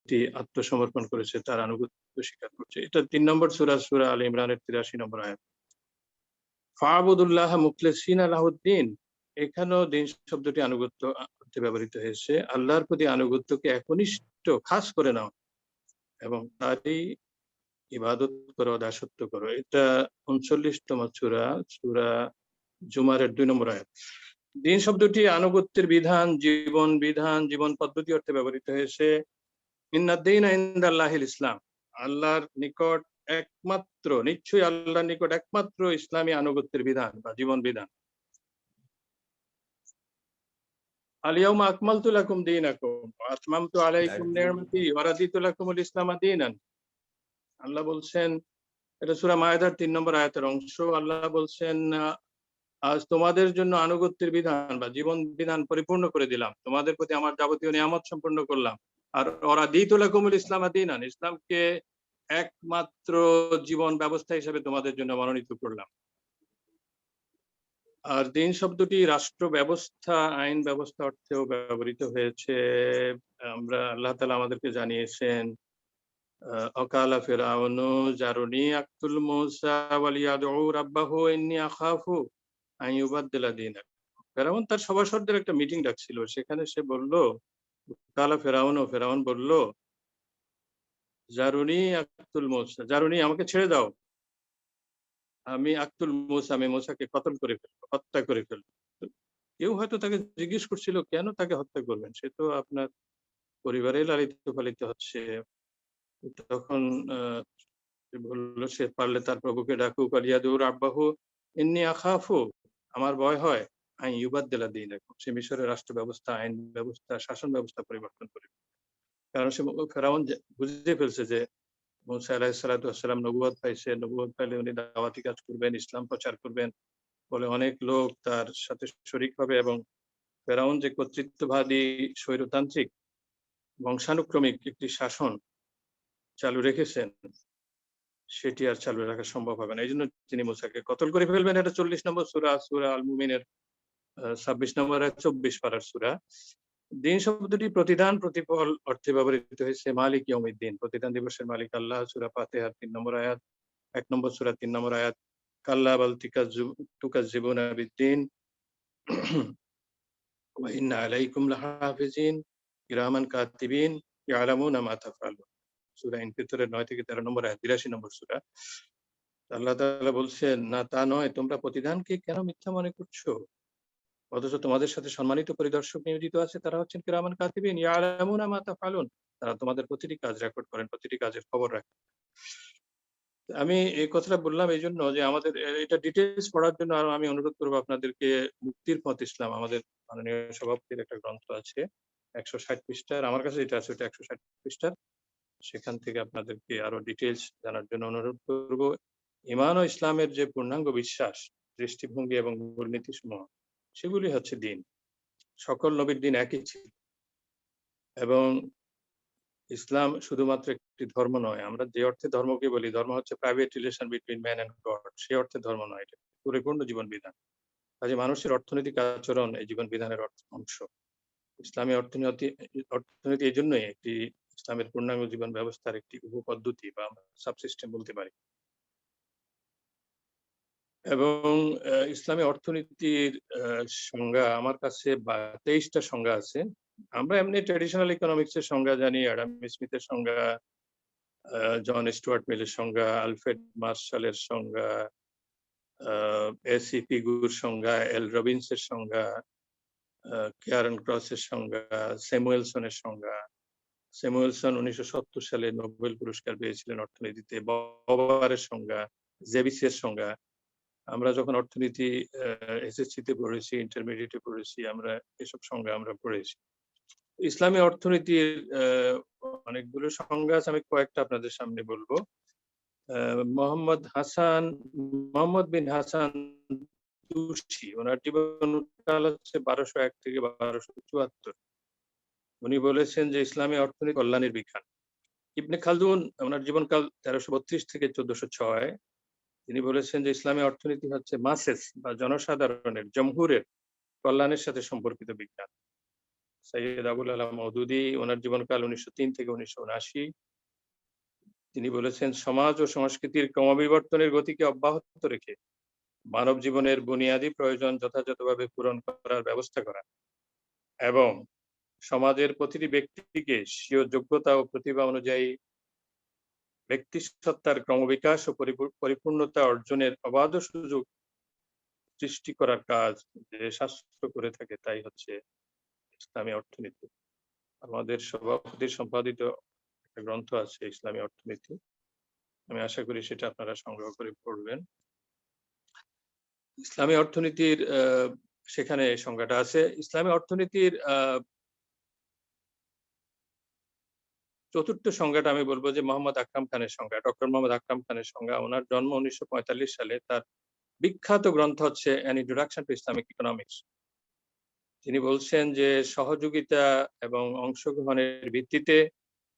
জাতি আত্মসমর্পণ করেছে, তার আনুগত্য স্বীকার করছে। এটা ৩ নম্বর সূরা, সূরা আলে ইমরানের ৮৩ নম্বর আয়াত। ফা'বুদুল্লাহ মুখলিসিনা লাহুদ্দিন, এখানেও দিন শব্দটি আনুগত্য অর্থে ব্যবহৃত হয়েছে। আল্লাহর প্রতি আনুগত্যকে একনিষ্ঠ খাস করে নাও এবং তারই ইবাদত করো, দাসত্ব করো। এটা ৩৯তম সূরা, সূরা জুমারের ২ নম্বর আয়াত। দিন শব্দটি আনুগত্যের বিধান, জীবন বিধান, জীবন পদ্ধতি অর্থে ব্যবহৃত হয়েছে। ইন্নাদ-দীনা ইনদাল্লাহিল ইসলাম, আল্লাহর নিকট একমাত্র, নিশ্চয়ই আল্লাহর নিকট একমাত্র ইসলামী আনুগত্যের বিধান বা জীবন বিধান। আল-ইয়াউমা আকমালতু লাকুম দীনাকুম ওয়া আতমামতু আলাইকুম নি'মাতি ওয়া রাদিতু লাকুমুল ইসলামা দীনান। আল্লাহ বলছেন, এটা সূরা মায়েদার ৩ নম্বর আয়াতের অংশ। আল্লাহ বলছেন, আজ তোমাদের জন্য আনুগত্যের বিধান বা জীবন বিধান পরিপূর্ণ করে দিলাম, তোমাদের প্রতি আমার যাবতীয় নিয়ামত সম্পূর্ণ করলাম। আর রাদিতু লাকুমুল ইসলামা দীনান, ইসলামকে একমাত্র জীবন ব্যবস্থা হিসেবে তোমাদের জন্য মনোনীত করলাম। আর দিন শব্দটি রাষ্ট্র ব্যবস্থা, আইন ব্যবস্থা অর্থেও ব্যবহৃত হয়েছে। আমরা আল্লাহ তাআলা আমাদেরকে জানিয়েছেন, অকালা ফিরআউনু যারুনি আকতুল মূসা ওয়ালিয়াদউ রাব্বাহু ইন্নী আখাফু আন ইউবাদদিলা দীনাকুম। ফিরআউন তার সভাসদদের একটা মিটিং ডাকছিল, সেখানে সে বলল, কালা ফিরআউনু, ফিরআউন বলল, যারুনি আকতুল মূসা, যারুনি আমাকে ছেড়ে দাও, আমি আকতুল মূসা, আমি মূসাকে কতল করে ফেলবো, হত্যা করে ফেলবো। কেউ হয়তো তাকে জিজ্ঞেস করছিল, কেন তাকে হত্যা করবেন, সে তো আপনার পরিবারে লালিত পালিত হচ্ছে। তখন সে বলল, সে পারলে তার প্রভুকে ডাকুক, আলিয়াদু রাব্বাহু ইন্নী আখাফু, আমার ভয় হয়, আন ইউবাদদিলা দীনাকুম, সে মিশরের রাষ্ট্র ব্যবস্থা, আইন ব্যবস্থা, শাসন ব্যবস্থা পরিবর্তন করে। কারণ সে ফেরাউন বুঝে ফেলছে যে মূসা আলাইহিস সালাতু ওয়াস সালাম নবুয়ত পাইছে, নবুয়ত পাইলে উনি দাওয়াতি কাজ করবেন, ইসলাম প্রচার করবেন, ফলে অনেক লোক তার সাথে শরীক হবে এবং ফেরাউন যে কর্তৃত্ববাদী স্বৈরতান্ত্রিক বংশানুক্রমিক একটি শাসন চালু রেখেছেন, সেটি আর চালু রাখা সম্ভব হবে না। এইজন্য তিনি মূসাকে কতল করে ফেলবেন। এটা ৪০ নম্বর সূরা, সূরা আল মুমিনের ২৬ নম্বর আয়াত, ২৪ পারার সূরা। দিন শব্দটি প্রতিদান, প্রতিফল অর্থে ব্যবহৃত হয়েছে। মালিক ইয়াউমিদ্দিন, প্রতিদান দিবসের মালিক আল্লাহ, সূরা ফাতিহার ৩ নম্বর আয়াত, ১ নম্বর সূরা ৩ নম্বর আয়াত। কাল্লা বাল তুকাজ্জিবুনা বিদ্দিন ওয়া ইন্না আলাইকুম লাহাফিজিন কিরামান কাতিবিন ইয়ালামুনা মা তাফআলুন, সূরা ইনফিতরের ৯ থেকে ১৩ নম্বর আয়াত, ৮২ নম্বর সূরা। আল্লাহ তাআলা বলছেন, না তা নয়, তোমরা প্রতিদানকে কেন মিথ্যা মনে করছো, অথচ তোমাদের সাথে সম্মানিত পরিদর্শক নিয়োজিত আছে, তারা হচ্ছেন কিরামান কাতিবিন ইয়ালামুনা মা তাফআলুন, তারা তোমাদের প্রতিটি কাজ রেকর্ড করেন, প্রতিটি কাজের খবর রাখেন। আমি এই কথাটা বললাম এইজন্য যে আমাদের এটা ডিটেইলস পড়ার জন্য আরো আমি অনুরোধ করবো আপনাদেরকে, মুক্তির পথ ইসলাম, আমাদের মাননীয় সভাপতির একটা গ্রন্থ আছে ১৬০ পৃষ্ঠার, আমার কাছে যেটা আছে ওটা ১৬০ পৃষ্ঠার। সেখান থেকে আপনাদেরকে আরো ডিটেইলস জানার জন্য অনুরোধ করব। ঈমান ও ইসলামের যে পূর্ণাঙ্গ বিশ্বাস, দৃষ্টিভঙ্গি এবং মূলনীতি সমূহ, সেগুলি হচ্ছে দিন। সকল নবীর দিন একই ছিল এবং ইসলাম শুধুমাত্র একটি ধর্ম নয়। আমরা যে অর্থে ধর্মকে বলি, ধর্ম হচ্ছে private relation between man and God, সেই অর্থে ধর্ম নয়, এটা পরিপূর্ণ জীবন বিধান। কাজে মানুষের অর্থনৈতিক আচরণ এই জীবন বিধানের অংশ। ইসলামী অর্থনীতি এই জন্যই একটি ইসলামের পূর্ণাঙ্গ জীবন ব্যবস্থার একটি উপপদ্ধতি বা সাবসিস্টেম বলতে পারি। এবং ইসলামী অর্থনীতির সংজ্ঞা আমার কাছে ২৩টা সংজ্ঞা আছে। আমরা এমনি ট্র্যাডিশনাল ইকোনমিক্স এর সংজ্ঞা জানি, অ্যাডাম স্মিথের সংজ্ঞা, জন স্টুয়ার্ট মিলের সংজ্ঞা, আলফ্রেড মার্শালের সংজ্ঞা, এসি পিগুর সংজ্ঞা, এল রবিনসের সংজ্ঞা, কেয়ারন ক্রসের সংজ্ঞা, স্যামুয়েলসনের সংজ্ঞা। স্যামুয়েলসন ১৯৭০ সালে নোবেল পুরস্কার পেয়েছিলেন অর্থনীতিতে। ববারের সংজ্ঞা, জেবিসের সংজ্ঞা। আমরা যখন অর্থনীতি এসএসসি তে পড়েছি, ইন্টারমিডিয়েটে পড়েছি, আমরা এসব সংজ্ঞা আমরা পড়েছি। ইসলামী অর্থনীতির অনেকগুলো সংজ্ঞা আছে, আমি কয়েকটা আপনাদের সামনে বলবো। মোহাম্মদ বিন হাসান তুসি, ওনার জীবনকাল হচ্ছে ১২০১ থেকে ১২৭৪। উনি বলেছেন যে ইসলামী অর্থনীতি কল্যাণের বিজ্ঞান। ইবনে খালদুন, ওনার জীবনকাল ১৩৩২ থেকে ১৪০৬। তিনি বলেছেন যে ইসলামী অর্থনীতি হচ্ছে মাসেস বা জনসাধারণের, জমহুরের কল্যাণের সাথে সম্পর্কিত বিজ্ঞান। সৈয়দ আবুল আলা মওদুদী, ওনার জীবনকাল 1903 থেকে 1979। তিনি বলেছেন, সমাজ ও সংস্কৃতির ক্রমবিবর্তনের গতিকে অব্যাহত রেখে মানব জীবনের বুনিয়াদী প্রয়োজন যথাযথভাবে পূরণ করার ব্যবস্থা করা এবং সমাজের প্রতিটি ব্যক্তিকে স্বীয় যোগ্যতা ও প্রতিভা অনুযায়ী ব্যক্তিসত্তার ক্রমবিকাশ ও পরিপূর্ণতা অর্জনের অবাধ সুযোগ সৃষ্টি করার কাজ যে শাস্ত্র করে থাকে তাই হচ্ছে ইসলামী অর্থনীতি। আমাদের সভাপতির সম্পাদিত একটা গ্রন্থ আছে ইসলামী অর্থনীতি, আমি আশা করি সেটা আপনারা সংগ্রহ করে পড়বেন। ইসলামী অর্থনীতির সেখানে সংজ্ঞাটা আছে। ইসলামী অর্থনীতির চতুর্থ সংজ্ঞাটা আমি বলবো যে মোহাম্মদ আকরাম খানের সংজ্ঞা, ডক্টর মোহাম্মদ আকরাম খানের সংজ্ঞা। ওনার জন্ম 1945 সালে। তার বিখ্যাত গ্রন্থ হচ্ছে an introduction to Islamic economics. তিনি বলছেন যে সহযোগিতা এবং অংশগ্রহণের ভিত্তিতে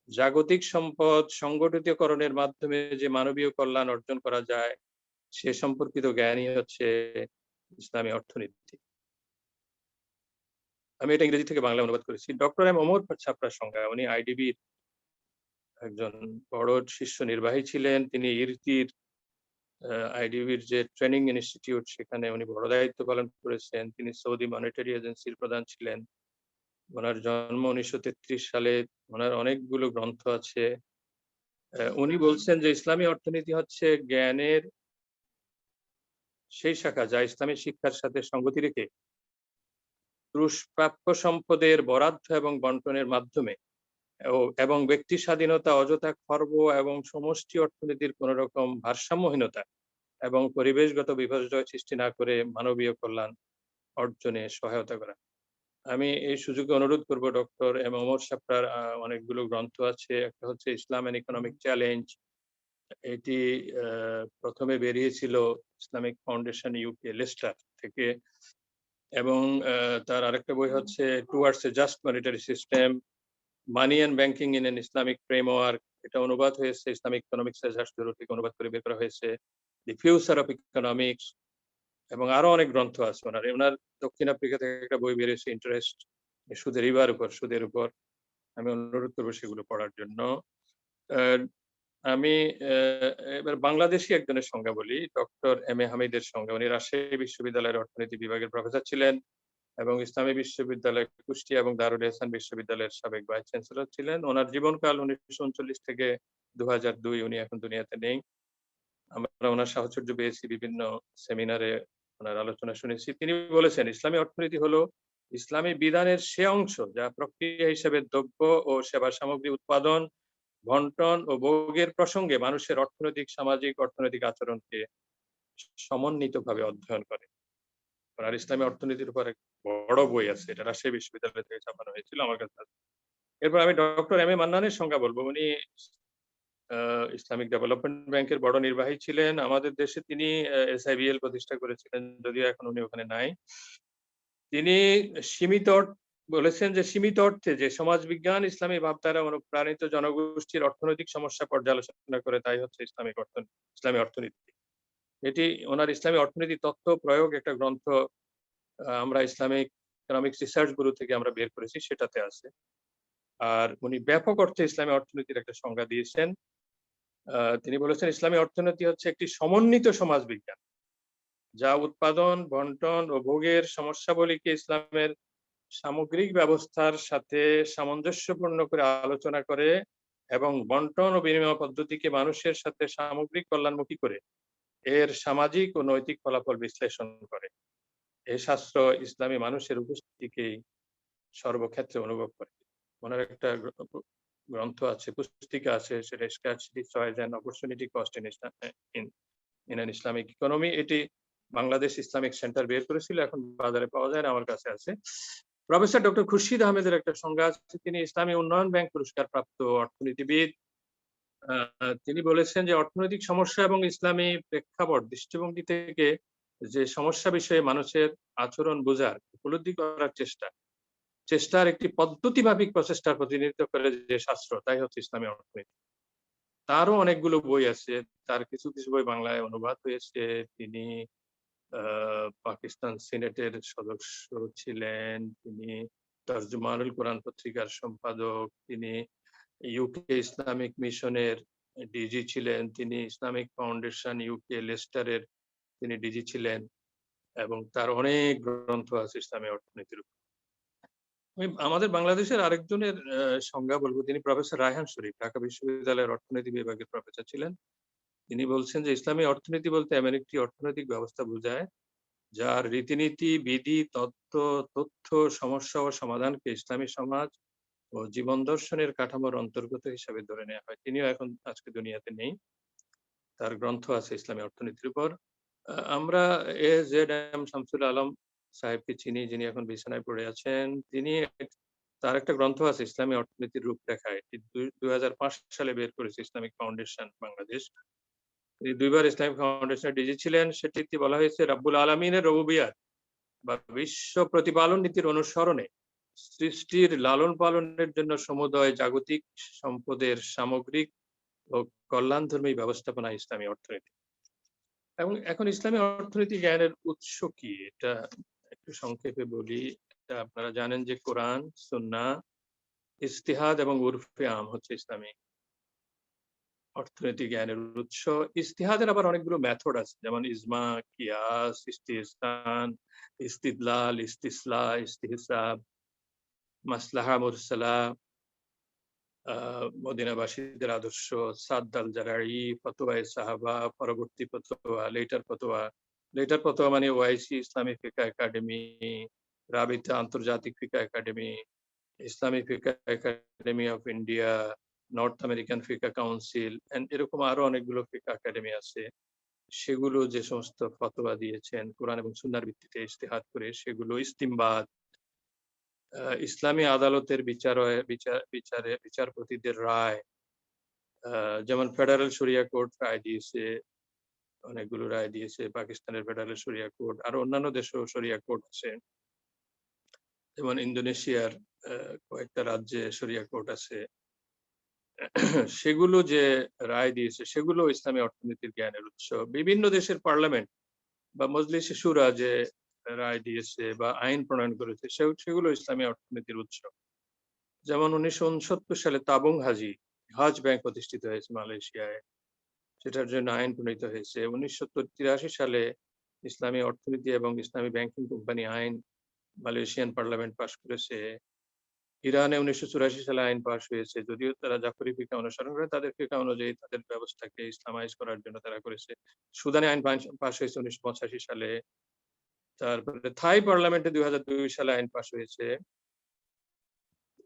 জাগতিক সম্পদ সংগঠিতকরণের মাধ্যমে যে মানবীয় কল্যাণ অর্জন করা যায় সে সম্পর্কিত জ্ঞানই হচ্ছে ইসলামী অর্থনীতি। আমি এটা ইংরেজি থেকে বাংলা অনুবাদ করেছি। ডক্টর এম ওমর ছাপড়ার সংজ্ঞা, উনি আইডিবির একজন বড় শীর্ষ নির্বাহী ছিলেন। তিনি ইরতির আইডিবির যে ট্রেনিং ইনস্টিটিউট সেখানে উনি বড় দায়িত্ব পালন করেছেন। তিনি সৌদি মনিটারি এজেন্সির প্রধান ছিলেন। ওনার জন্ম 1933 সালে। ওনার অনেকগুলো গ্রন্থ আছে। উনি বলছেন যে ইসলামী অর্থনীতি হচ্ছে জ্ঞানের সেই শাখা যা ইসলামী শিক্ষার সাথে সঙ্গতি রেখে দুষ্প্রাপ্য সম্পদের বরাদ্দ এবং বন্টনের মাধ্যমে এবং ব্যক্তি স্বাধীনতা, অযথা খর্ব এবং সমষ্টি অর্থনীতির কোন রকম ভারসাম্যহীনতা এবং পরিবেশগত বিপর্যয় সৃষ্টি না করে মানবীয় কল্যাণ অর্জনে সহায়তা করা। আমি এই সুযোগে অনুরোধ করব, ডক্টর এম ওমর ছাপড়ার অনেকগুলো গ্রন্থ আছে। একটা হচ্ছে ইসলাম এন্ড ইকোনমিক চ্যালেঞ্জ। এটি প্রথমে বেরিয়েছিল ইসলামিক ফাউন্ডেশন ইউকে লেস্টার থেকে, এবং তার আরেকটা বই হচ্ছে towards A just monetary system, money and banking in an Islamic framework. এটা অনুবাদ হয়েছে ইসলামিক ইকোনমিক্স থেকে অনুবাদ করে বের করা হয়েছে। দি ফিউচার অফ ইকোনমিক্স, এবং আরো অনেক গ্রন্থ আছে ওনার। ওনার দক্ষিণ আফ্রিকা থেকে একটা বই বেরিয়েছে ইন্টারেস্ট, সুদের উপর। আমি অনুরোধ করবো সেগুলো পড়ার জন্য। আমি এবার বাংলাদেশি একজনের সংজ্ঞা বলি, ডক্টর এম এ হামিদের সংজ্ঞা। উনি রাজশাহী বিশ্ববিদ্যালয়ের অর্থনীতি বিভাগের প্রফেসর ছিলেন এবং ইসলামী বিশ্ববিদ্যালয় কুষ্টিয়া এবং দারুল এহসান বিশ্ববিদ্যালয়ের সাবেক ভাইস চ্যান্সেলর ছিলেন। ওনার জীবনকাল 1939 থেকে 2002। উনি এখন দুনিয়াতে নেই। আমরা ওনার সাহচর্য পেয়েছি, বিভিন্ন সেমিনারে ওনার আলোচনা শুনেছি। তিনি বলেছেন ইসলামী অর্থনীতি হলো ইসলামী বিধানের সে অংশ যা প্রক্রিয়া হিসেবে দ্রব্য ও সেবা সামগ্রী উৎপাদন, বন্টন ও ভোগের প্রসঙ্গে মানুষের অর্থনৈতিক, সামাজিক, অর্থনৈতিক আচরণকে সমন্বিতভাবে অধ্যয়ন করে। আর ইসলামী অর্থনীতির উপর এক বড় বই আছে, এটা রাজশাহী বিশ্ববিদ্যালয় থেকে ছাপানো হয়েছিল, আমার কাছে আছে। এরপর আমি ডক্টর এম এ মান্নানের সংজ্ঞা বলবো। উনি ইসলামিক ডেভেলপমেন্ট ব্যাংকের বড় নির্বাহী ছিলেন। আমাদের দেশে তিনি SIBL প্রতিষ্ঠা করেছিলেন, যদিও এখন উনি ওখানে নাই। তিনি বলেছেন যে সীমিত অর্থে যে সমাজবিজ্ঞান ইসলামী ভাবধারা অনুপ্রাণিত জনগোষ্ঠীর অর্থনৈতিক সমস্যা পর্যালোচনা করে তাই হচ্ছে ইসলামী অর্থনীতি। এটি ওনার ইসলামী অর্থনীতি তত্ত্ব প্রয়োগ একটা গ্রন্থ আমরা ইসলামিক ইকোনমিক্স রিসার্চ ব্যুরো থেকে আমরা বের করেছি, সেটাতে আছে। আর উনি ব্যাপক অর্থে ইসলামী অর্থনীতির একটা সংজ্ঞা দিয়েছেন। তিনি বলেছেন ইসলামী অর্থনীতি হচ্ছে একটি সমন্বিত সমাজবিজ্ঞান যা উৎপাদন, বন্টন ও ভোগের সমস্যাবলীকে ইসলামের সামগ্রিক ব্যবস্থার সাথে সামঞ্জস্যপূর্ণ করে আলোচনা করে এবং বন্টন ও বিনিময় পদ্ধতিকে মানুষের সাথে সামগ্রিক কল্যাণমুখী করে এর সামাজিক ও নৈতিক ফলাফল বিশ্লেষণ করে। এই শাস্ত্র ইসলামী মানুষের উপস্থিতিকেই সর্বক্ষেত্রে অনুভব করে। ওনার একটা গ্রন্থ আছে, পুস্তিকা আছে, সেটা scarcity choice and opportunity cost in an Islamic economy. এটি বাংলাদেশ ইসলামিক সেন্টার বের করেছিল, এখন বাজারে পাওয়া যায় না, আমার কাছে আছে। প্রফেসর ডক্টর খুরশিদ আহমেদের একটা সংজ্ঞা আছে। তিনি ইসলামী উন্নয়ন ব্যাংক পুরস্কার প্রাপ্ত অর্থনীতিবিদ। তিনি বলেছেন যে অর্থনৈতিক সমস্যা এবং ইসলামী প্রেক্ষাপট দৃষ্টিভঙ্গি থেকে যে সমস্যা বিষয়ে মানুষের আচরণ বোঝার, উপলব্ধি করার চেষ্টার একটি পদ্ধতিমাফিক প্রচেষ্টার প্রতিনিধিত্ব করে যে শাস্ত্র, তাই হচ্ছে ইসলামী অর্থনীতি। তারও অনেকগুলো বই আছে, তার কিছু কিছু বই বাংলায় অনুবাদ হয়েছে। তিনি পাকিস্তান সিনেটের সদস্য ছিলেন। তিনি তর্জমানুল কোরআন পত্রিকার সম্পাদক, তিনি ইউকে ইসলামিক মিশনের ডিজি ছিলেন, তিনি ইসলামিক ফাউন্ডেশন ইউকে লেস্টারের তিনি ডিজি ছিলেন এবং তার অনেক গ্রন্থ আছে ইসলামী অর্থনীতির উপর। আমি আমাদের বাংলাদেশের আরেকজনের সংজ্ঞা বলবো, তিনি প্রফেসর রায়হান শরীফ, ঢাকা বিশ্ববিদ্যালয়ের অর্থনীতি বিভাগের প্রফেসর ছিলেন। তিনি বলছেন যে ইসলামী অর্থনীতি বলতে এমন একটি অর্থনৈতিক ব্যবস্থা বোঝায় যার রীতিনীতি, বিধি, তথ্য, সমস্যা ও সমাধানকে ইসলামী সমাজ ও জীবন দর্শনের কাঠামোর অন্তর্গত হিসাবে ধরে নেওয়া হয়। তিনিও এখন আজকে দুনিয়াতে নেই। তার গ্রন্থ আছে ইসলামী অর্থনীতির উপর। আমরা এ.জেড.এম. শামসুল আলম সাহেবকে চিনি, যিনি এখন বিছানায় পড়ে আছেন। তিনি তার একটা গ্রন্থ আছে ইসলামী অর্থনীতির রূপরেখা। এটি 2005 সালে বের করেছে ইসলামিক ফাউন্ডেশন বাংলাদেশ। তিনি 2 বার ইসলামিক ফাউন্ডেশনের ডিজি ছিলেন। সেটিতে বলা হয়েছে রাব্বুল আলামিনের রুবুবিয়াত বা বিশ্ব প্রতিপালন নীতির অনুসরণে সৃষ্টির লালন পালনের জন্য সমুদয় জাগতিক সম্পদের সামগ্রিক ও কল্যাণধর্মী ব্যবস্থাপনা ইসলামী অর্থনীতি। এবং এখন ইসলামী অর্থনীতি জ্ঞানের উৎস কি এটা একটু সংক্ষেপে বলি। এটা আপনারা জানেন যে কোরআন, সুন্নাহ, ইজতিহাদ এবং উরফে আম হচ্ছে ইসলামী অর্থনীতি জ্ঞানের উৎস। ইজতিহাদের আবার অনেকগুলো মেথড আছে, যেমন ইজমা, কিয়াস, ইস্তিহসান, ইস্তিদলাল, ইস্তিসলাহ, ইস্তিহসাব, মাসলাহা মুরসালা, মদিনাবাসীদের আদর্শ, সাদ আল জারাই, ফতোয়ায়ে সাহাবা, পরবর্তী ফতোয়া, লেটার ফতোয়া মানে OIC Islamic Fiqh Academy, Rabita আন্তর্জাতিক Fiqh Academy, Islamic Fiqh Academy of India, North American Fiqh Council, এরকম আরো অনেকগুলো ফিকহ একাডেমি আছে। সেগুলো যে সমস্ত ফতোয়া দিয়েছেন কোরআন এবং সুন্নাহর ভিত্তিতে ইজতিহাদ করে, সেগুলো ইস্তিমবাদ, ইসলামী আদালতের বিচারপতিদের রায়, যেমন ফেডারেল শরিয়া কোর্ট রায় দিয়েছে, অনেকগুলো রায় দিয়েছে। পাকিস্তানের ফেডারেল শরিয়া কোর্ট, আরো অন্যান্য দেশেও শরিয়া কোর্ট আছে, যেমন ইন্দোনেশিয়ার কয়েকটা রাজ্যে শরিয়া কোর্ট আছে। সেগুলো যে রায় দিয়েছে সেগুলো ইসলামী অর্থনীতির জ্ঞানের উৎস। বিভিন্ন দেশের পার্লামেন্ট বা মজলিসে শুরা যে রায় দিয়েছে বা আইন প্রণয়ন করেছে সেগুলো ইসলামী অর্থনীতির উৎস। যেমন 1969 সালে তাবুং হজ ব্যাংক প্রতিষ্ঠিত হয়েছে মালয়েশিয়ায়, সেটার জন্য আইন প্রণীত হয়েছে। 1983 সালে ইসলামী অর্থনীতি এবং ইসলামী ব্যাংকিং কোম্পানি আইন মালয়েশিয়ান পার্লামেন্ট পাশ করেছে। ইরানে 1984 সালে আইন পাশ হয়েছে, যদিও তারা জাফরি ফিকহ অনুসরণ করে, তাদের ফিকহ অনুযায়ী তাদের ব্যবস্থাকে ইসলামাইজ করার জন্য তারা করেছে। সুদানে আইন পাশ হয়েছে 1985 সালে। তারপরে থাই পার্লামেন্টে 2002 সালে আইন পাশ হয়েছে।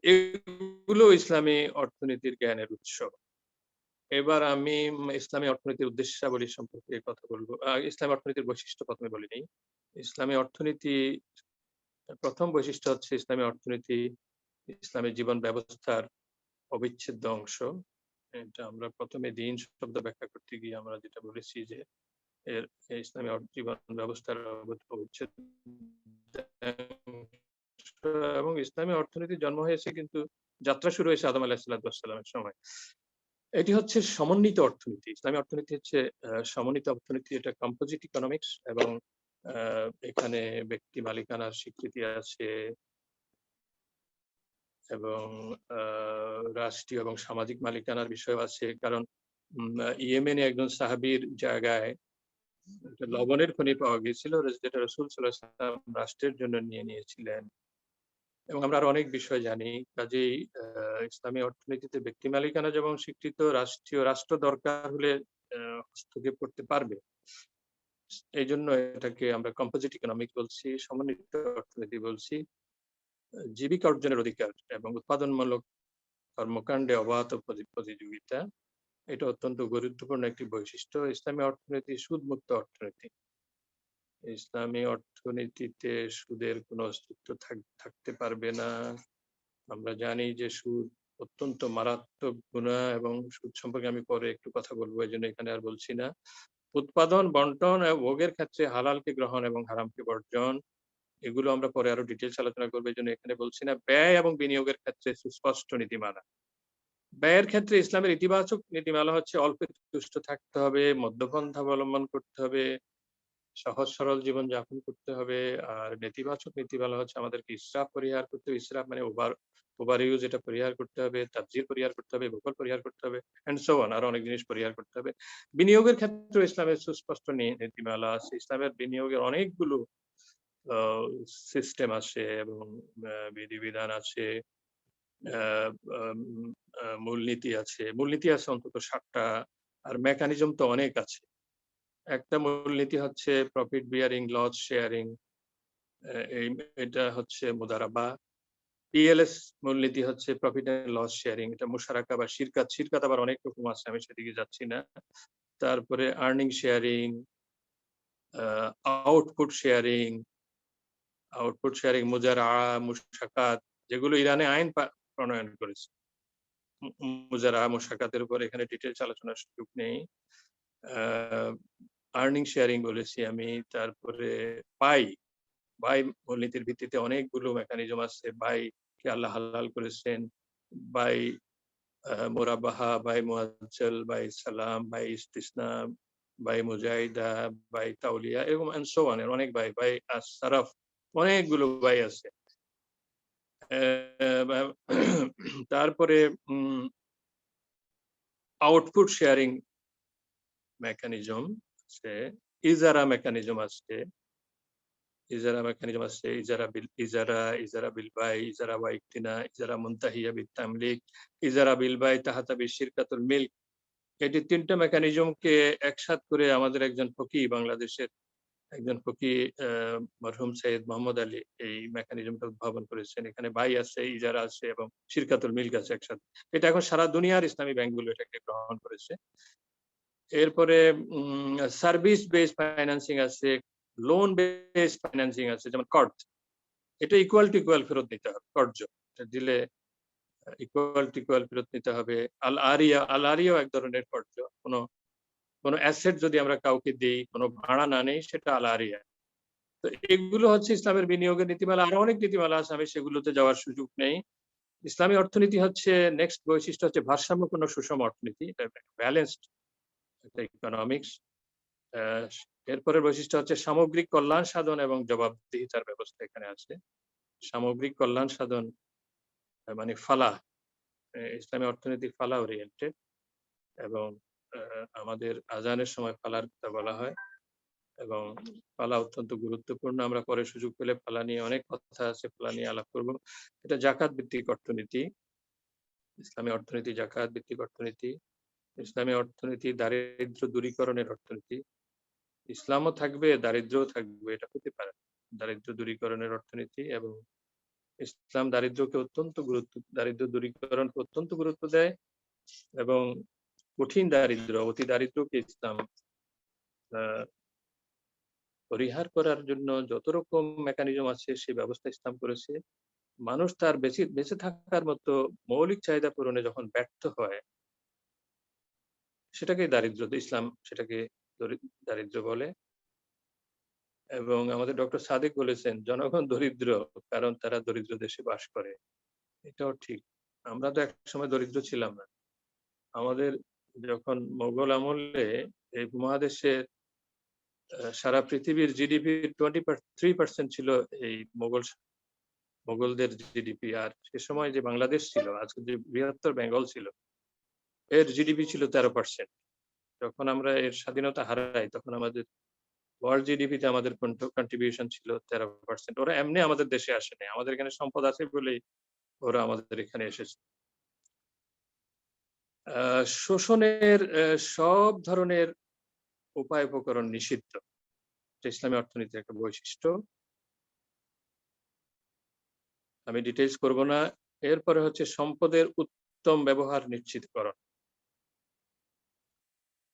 এগুলো ইসলামী অর্থনীতির জ্ঞানের উৎস। এবার আমি ইসলামী অর্থনীতির উদ্দেশ্যাবলী সম্পর্কে কথা বলবো। ইসলামী অর্থনীতির বৈশিষ্ট্য প্রথমে বলে নিই। ইসলামী অর্থনীতি প্রথম বৈশিষ্ট্য হচ্ছে ইসলামী অর্থনীতি ইসলামী জীবন ব্যবস্থার অবিচ্ছেদ্য অংশ। এটা আমরা প্রথমে দিন শব্দ ব্যাখ্যা করতে গিয়ে আমরা যেটা বলেছি যে এর ইসলামী জীবন ব্যবস্থার অবিচ্ছেদ্য এবং ইসলামী অর্থনীতির জন্ম হয়েছে, কিন্তু যাত্রা শুরু হয়েছে আদম আলাইহিস সালামের সময়। এটি হচ্ছে সমন্বিত অর্থনীতি। ইসলামী অর্থনীতি হচ্ছে সমন্বিত অর্থনীতি। এটা কম্পোজিট ইকোনমিক্স এবং এখানে ব্যক্তি মালিকানার স্বীকৃতি আছে এবং রাষ্ট্রীয় এবং সামাজিক মালিকানার বিষয় আছে। কারণ ইয়েমেনে একজন সাহাবীর জায়গায় লবণের খনি পাওয়া গিয়েছিল, যেটা রাসূল সাল্লাল্লাহু আলাইহি ওয়াসাল্লাম রাষ্ট্রের জন্য নিয়েছিলেন। এবং আমরা আরো অনেক বিষয় জানি। কাজেই ইসলামী অর্থনীতিতে ব্যক্তি মালিকানা যেমন স্বীকৃত, রাষ্ট্র দরকার হলে হস্তক্ষেপ করতে পারবে। এই জন্য এটাকে আমরা কম্পোজিট ইকোনমিক্স বলছি, সমন্বিত অর্থনীতি বলছি। জীবিকা অর্জনের অধিকার এবং উৎপাদনমূলক কর্মকাণ্ডে অবাধ প্রতিযোগিতা, এটা অত্যন্ত গুরুত্বপূর্ণ একটি বৈশিষ্ট্য। ইসলামী অর্থনীতি সুদমুক্ত অর্থনীতি। ইসলামী অর্থনীতিতে সুদের কোনো অস্তিত্ব থাকতে পারবে না। আমরা জানি যে সুদ অত্যন্ত মারাত্মক গুনাহ এবং সুদ সম্পর্কে আমি পরে একটু কথা বলবো, এই জন্য এখানে আর বলছি না। উৎপাদন, বন্টন এবং ভোগের ক্ষেত্রে হালালকে গ্রহণ এবং হারামকে বর্জন, এগুলো আমরা পরে আরো ডিটেইলস আলোচনা করবো, এই জন্য এখানে বলছি না। ব্যয় এবং বিনিয়োগের ক্ষেত্রে সুস্পষ্ট নীতিমালা। ব্যয়ের ক্ষেত্রে ইসলামের ইতিবাচক নীতিমালা হচ্ছে অল্পে তুষ্ট থাকতে হবে, মধ্যপন্থা অবলম্বন করতে হবে, সহজ সরল জীবন যাপন করতে হবে। আর নেতিবাচক নীতি বলা হচ্ছে আমাদেরকে ইসরাফ পরিহার করতে হবে। ইসরাফ মানে ওভার ইউজ, এটা পরিহার করতে হবে, তাবযির পরিহার করতে হবে, বখল পরিহার করতে হবে এন্ড সো অন, আরো অনেক জিনিস পরিহার করতে হবে। বিনিয়োগের ক্ষেত্রেও ইসলামের সুস্পষ্ট নীতিমালা আছে। ইসলামের বিনিয়োগের অনেকগুলো আ সিস্টেম আছে এবং বিধিবিধান আছে। আ আম মূলনীতি আছে। মূলনীতি আছে অন্তত ৭ টা। আর মেকানিজম তো অনেক আছে। একটা মূলনীতি হচ্ছে প্রফিট বিয়ারিং, লস শেয়ারিং। এটা হচ্ছে মুদারাবা। পিএলএস মূলনীতি হচ্ছে প্রফিট অ্যান্ড লস শেয়ারিং। এটা মুশারাকা বা শিরকাত। শিরকাত আবার অনেক রকম আছে। আমি সেদিকে যাচ্ছি না। তারপরে আর্নিং শেয়ারিং, আ আউটপুট শেয়ারিং, মুজারাআ, মুশাকাত, যেগুলো ইরানে আইন প্রণয়ন করেছে। মুজারাআ, মুশাকাতের উপর এখানে ডিটেইলস আলোচনার সুযোগ নেই। আ আর্নিং শেয়ারিং বলেছি আমি। তারপরে বাই, বাই মূলনীতির ভিত্তিতে অনেকগুলো মেকানিজম আছে। বাই কে আল্লাহ হালাল করেছেন। বাই মুরাবাহা, বাই মুআজ্জাল, বাই সালাম, বাই ইস্তিসনা, বাই মুজাহিদা, বাই তাওলিয়া, এরকম এন্ড সো অন, এর অনেক বাই, বাই আস-সারাফ, অনেকগুলো বাই আছে। বা তারপরে আউটপুট শেয়ারিং মেকানিজম আছে, ইজারা মেকানিজম আছে। ইজারা বিল বাই, ইজারা ওয়া ইকতিনা, ইজারা মুনতাহিয়া বিত তামলিক, ইজারা বিল বাই তাহাতা বিশিরকাতুল মিল্ক। এই যে ৩ টা মেকানিজমকে একসাথ করে আমাদের একজন ফকি, বাংলাদেশের একজন ফকি মরহুম সৈয়দ মোহাম্মদ আলী এই মেকানিজমটা উদ্ভাবন করেছেন। এখানে বাই আছে, ইজারা আছে এবং শিরকাতুল মিল্ক আছে একসাথে। এটা এখন সারা দুনিয়ার ইসলামী ব্যাংকগুলো এটাকে গ্রহণ করেছে। এরপরে সার্ভিস বেসড ফাইন্যান্সিং আছে, লোন বেসড ফাইন্যান্সিং আছে, যেমন কর্জ। এটা ইকুয়াল টু ইকুয়াল ফেরত নিতে হবে। কর্জ এটা দিলে ইকুয়াল টু ইকুয়াল ফেরত নিতে হবে। আল আরিয়াও এক ধরনের কর্জ। কোন অ্যাসেট যদি আমরা কাউকে দেই, কোন ভাড়া না নেই, সেটা আল আরিয়া। তো এগুলো হচ্ছে ইসলামের বিনিয়োগের নীতিমালা। আরো অনেক নীতিমালা আছে, আমি সেগুলোতে যাওয়ার সুযোগ নেই। ইসলামী অর্থনীতি হচ্ছে নেক্সট বৈশিষ্ট্য হচ্ছে ভারসাম্যপূর্ণ সুষম অর্থনীতি। এটা ব্যালেন্সড একটা ইকোনমিক্স। আ এরপরের বৈশিষ্ট্য হচ্ছে সামগ্রিক কল্যাণ সাধন এবং জবাবদিহিতার ব্যবস্থা এখানে আছে। সামগ্রিক কল্যাণ সাধন মানে ফালাহ। ইসলামী অর্থনীতি ফালাহ ওরিয়েন্টেড এবং আ আমাদের আযানের সময় ফালার কথা বলা হয় এবং ফালাহ অত্যন্ত গুরুত্বপূর্ণ। আমরা পরে সুযোগ পেলে ফালাহ নিয়ে অনেক কথা আছে, ফালাহ নিয়ে আলাপ করব। এটা যাকাত ভিত্তিক অর্থনীতি। ইসলামী অর্থনীতি যাকাত ভিত্তিক অর্থনীতি। ইসলামী অর্থনীতি দারিদ্র্য দূরীকরণের অর্থনীতি। ইসলামও থাকবে, দারিদ্র্যও থাকবে, এটা হতে পারে না। দারিদ্র্য দূরীকরণের অর্থনীতি এবং ইসলাম দারিদ্র্য দূরীকরণকে অত্যন্ত গুরুত্ব দেয় এবং কঠিন দারিদ্র্য, অতি দারিদ্র্যকে ইসলাম আ পরিহার করার জন্য যত রকম মেকানিজম আছে সে ব্যবস্থা ইসলাম করেছে। মানুষ তার বেঁচে থাকার মতো মৌলিক চাহিদা পূরণে যখন ব্যর্থ হয়, ইসলাম সেটাকে দারিদ্র্য বলে। এবং আমাদের ডক্টর সাদেক বলেছেন, জনগণ দরিদ্র কারণ তারা দরিদ্র দেশে বাস করে। এটাও ঠিক। আমরা তো একসময় দরিদ্র ছিলাম না। আমাদের যখন মোগল আমলে এই উপমহাদেশের সারা পৃথিবীর জিডিপির 23% ছিল এই মোগলদের জিডিপি। আর সে সময় যে বাংলাদেশ ছিল, আজকে যে বৃহত্তর বেঙ্গল ছিল, এর জিডিপি ছিল 13%। যখন আমরা এর স্বাধীনতা হারাই তখন আমাদের ওয়ার্ল্ড জিডিপিতে আমাদের কন্ট্রিবিউশন ছিল 13%। ওরা এমনি আমাদের দেশে আসে নাই। আমাদের এখানে সম্পদ আছে বলেই ওরা আমাদের এখানে এসেছে। শোষণের সব ধরনের উপায় উপকরণ নিষিদ্ধ। এটা ইসলামী অর্থনীতির একটা বৈশিষ্ট্য। আমি ডিটেইলস করব না। এরপরে হচ্ছে সম্পদের উত্তম ব্যবহার নিশ্চিতকরণ।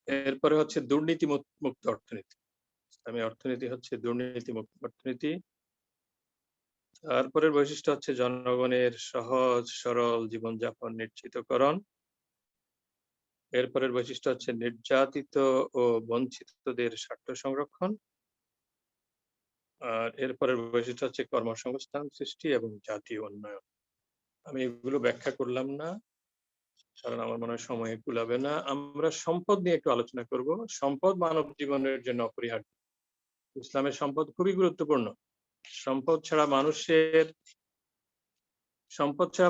এরপরে হচ্ছে দুর্নীতি মুক্ত অর্থনীতি। ইসলামী অর্থনীতি হচ্ছে দুর্নীতি মুক্ত অর্থনীতি। তারপরের বৈশিষ্ট্য হচ্ছে জনগণের সহজ সরল জীবনযাপন নিশ্চিতকরণ। এরপরের বৈশিষ্ট্য হচ্ছে নির্যাতিত ও বঞ্চিতদের স্বার্থ সংরক্ষণ। আর এরপরের বৈশিষ্ট্য হচ্ছে কর্মসংস্থান সৃষ্টি এবং জাতীয় উন্নয়ন। আমি এগুলো ব্যাখ্যা করলাম না, কারণ আমার মনে হয় সময় কুলাবে না। আমরা সম্পদ নিয়ে একটু আলোচনা করব। সম্পদ মানব জীবনের জন্য অপরিহার্য। ইসলামের সম্পদ খুবই গুরুত্বপূর্ণ। সম্পদ ছাড়া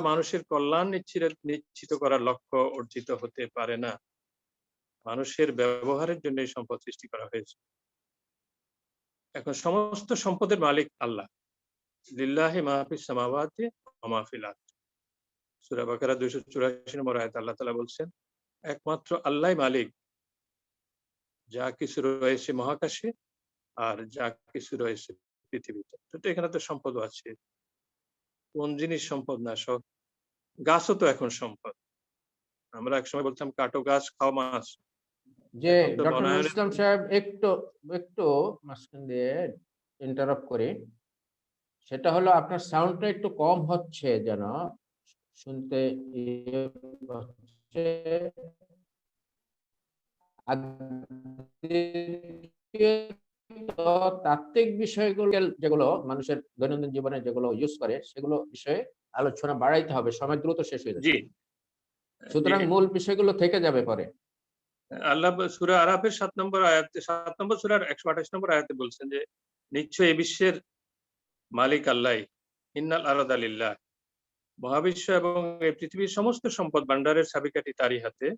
মানুষের কল্যাণ নিশ্চিত করার লক্ষ্য অর্জিত হতে পারে না। মানুষের ব্যবহারের জন্য এই সম্পদ সৃষ্টি করা হয়েছে। এখন সমস্ত সম্পদের মালিক আল্লাহ। লিল্লাহি মা ফিস সামাওয়াতি ওয়া মা ফিল আরদ। সূরা বাকারা 284 নম্বর আয়াতে আল্লাহ তাআলা বলছেন, একমাত্র আল্লাহই মালিক, যা কিছু রয়েছে মহাকাশে আর যা কিছু রয়েছে পৃথিবীতে। তো এখানে তো সম্পদও আছে। কোন জিনিস সম্পদ না? গাছও তো এখন সম্পদ। আমরা একসময় বলতাম কাটো গাছ, খাও মাছ। যে এখন তো ডক্টর নজরুল বনায়নের ইসলাম সাহেব, একটু মাঝখান দিয়ে ইন্টারাপ্ট করি। সেটা হলো আপনার সাউন্ডটা একটু কম হচ্ছে, যেন শুনতে ইয়ে হচ্ছে। তাত্ত্বিক বিষয়গুলো যেগুলো মানুষের দৈনন্দিন জীবনে যেগুলো ইউজ করে সেগুলো বিষয়ে আলোচনা বাড়াইতে হবে, সময় দ্রুত শেষ হয়ে জি, যাচ্ছে। সুতরাং মূল বিষয়গুলো থেকে যাবে পরে। আল্লাহ সূরা আরাফের 7 নম্বর আয়াতে, 7 নম্বর সূরার 128 নম্বর আয়াতে বলছেন যে নিশ্চয়ই এই বিশ্বের মালিক আল্লাহই। ইন্নাল আরাদা লিল্লাহ। মহাবিশ্ব এবং এই পৃথিবীর সমস্ত সম্পদ ভান্ডারের চাবিকাঠি তারই হাতে।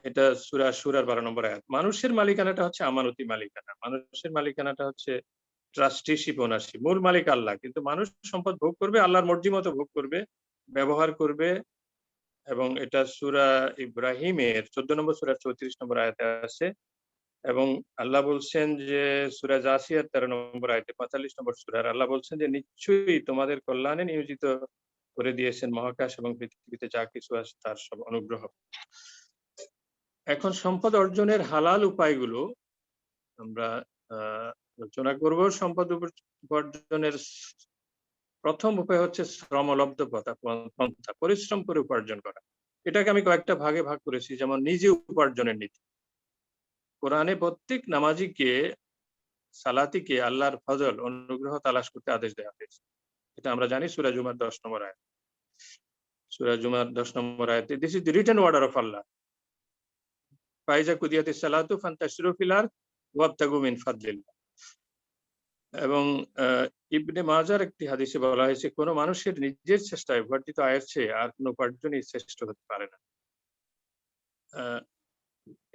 এটা সূরা শুরার 12 নম্বর আয়াত। মানুষের মালিকানাটা হচ্ছে আমানতি মালিকানা। মানুষের মালিকানাটা হচ্ছে ট্রাস্টিশিপ, ওনারশিপ। মূল মালিক আল্লাহ। কিন্তু মানুষ সম্পদ ভোগ করবে, আল্লাহর মর্জি মতো ভোগ করবে, ব্যবহার করবে। এবং এটা সূরা ইব্রাহিমের 14 নম্বর সূরার 34 নম্বর আয়াতে আছে। এবং আল্লাহ বলছেন যে সূরা জাসিয়ার 13 নম্বর আয়াতে, 45 নম্বর সূরার আল্লাহ বলছেন যে নিশ্চয়ই তোমাদের কল্যাণে নিয়োজিত করে দিয়েছেন মহাকাশ এবং পৃথিবীতে যা কিছু আছে তার সব অনুগ্রহ। এখন সম্পদ অর্জনের হালাল উপায়গুলো আমরা আলোচনা করব। সম্পদ উপার্জনের প্রথম উপায় হচ্ছে শ্রমলব্ধ পন্থা, পরিশ্রম করে উপার্জন করা। এটাকে আমি কয়েকটা ভাগে ভাগ করেছি। যেমন নিজে উপার্জনের নীতি। কোরআনে প্রত্যেক নামাজিকে, সালাতিকে আল্লাহর ফজল, অনুগ্রহ তালাশ করতে আদেশ দেওয়া হয়েছে। এটা আমরা জানি সূরা জুমার 10 নম্বর আয়াত। সূরা জুমার 10 নম্বর আয়াতে, this is the written order of Allah. ফাইজা কুদিয়াতিস সালাতু ফান্তাশিরু ফিল আরদ ওয়াবতাগু মিন ফাদলিল্লাহ। এবং ইবনে মাজার একটি হাদিসে বলা হয়েছে, কোন মানুষের নিজের চেষ্টায় উপার্জিত আয়ের চেয়ে আর কোন উপার্জনই শ্রেষ্ঠ হতে পারে না।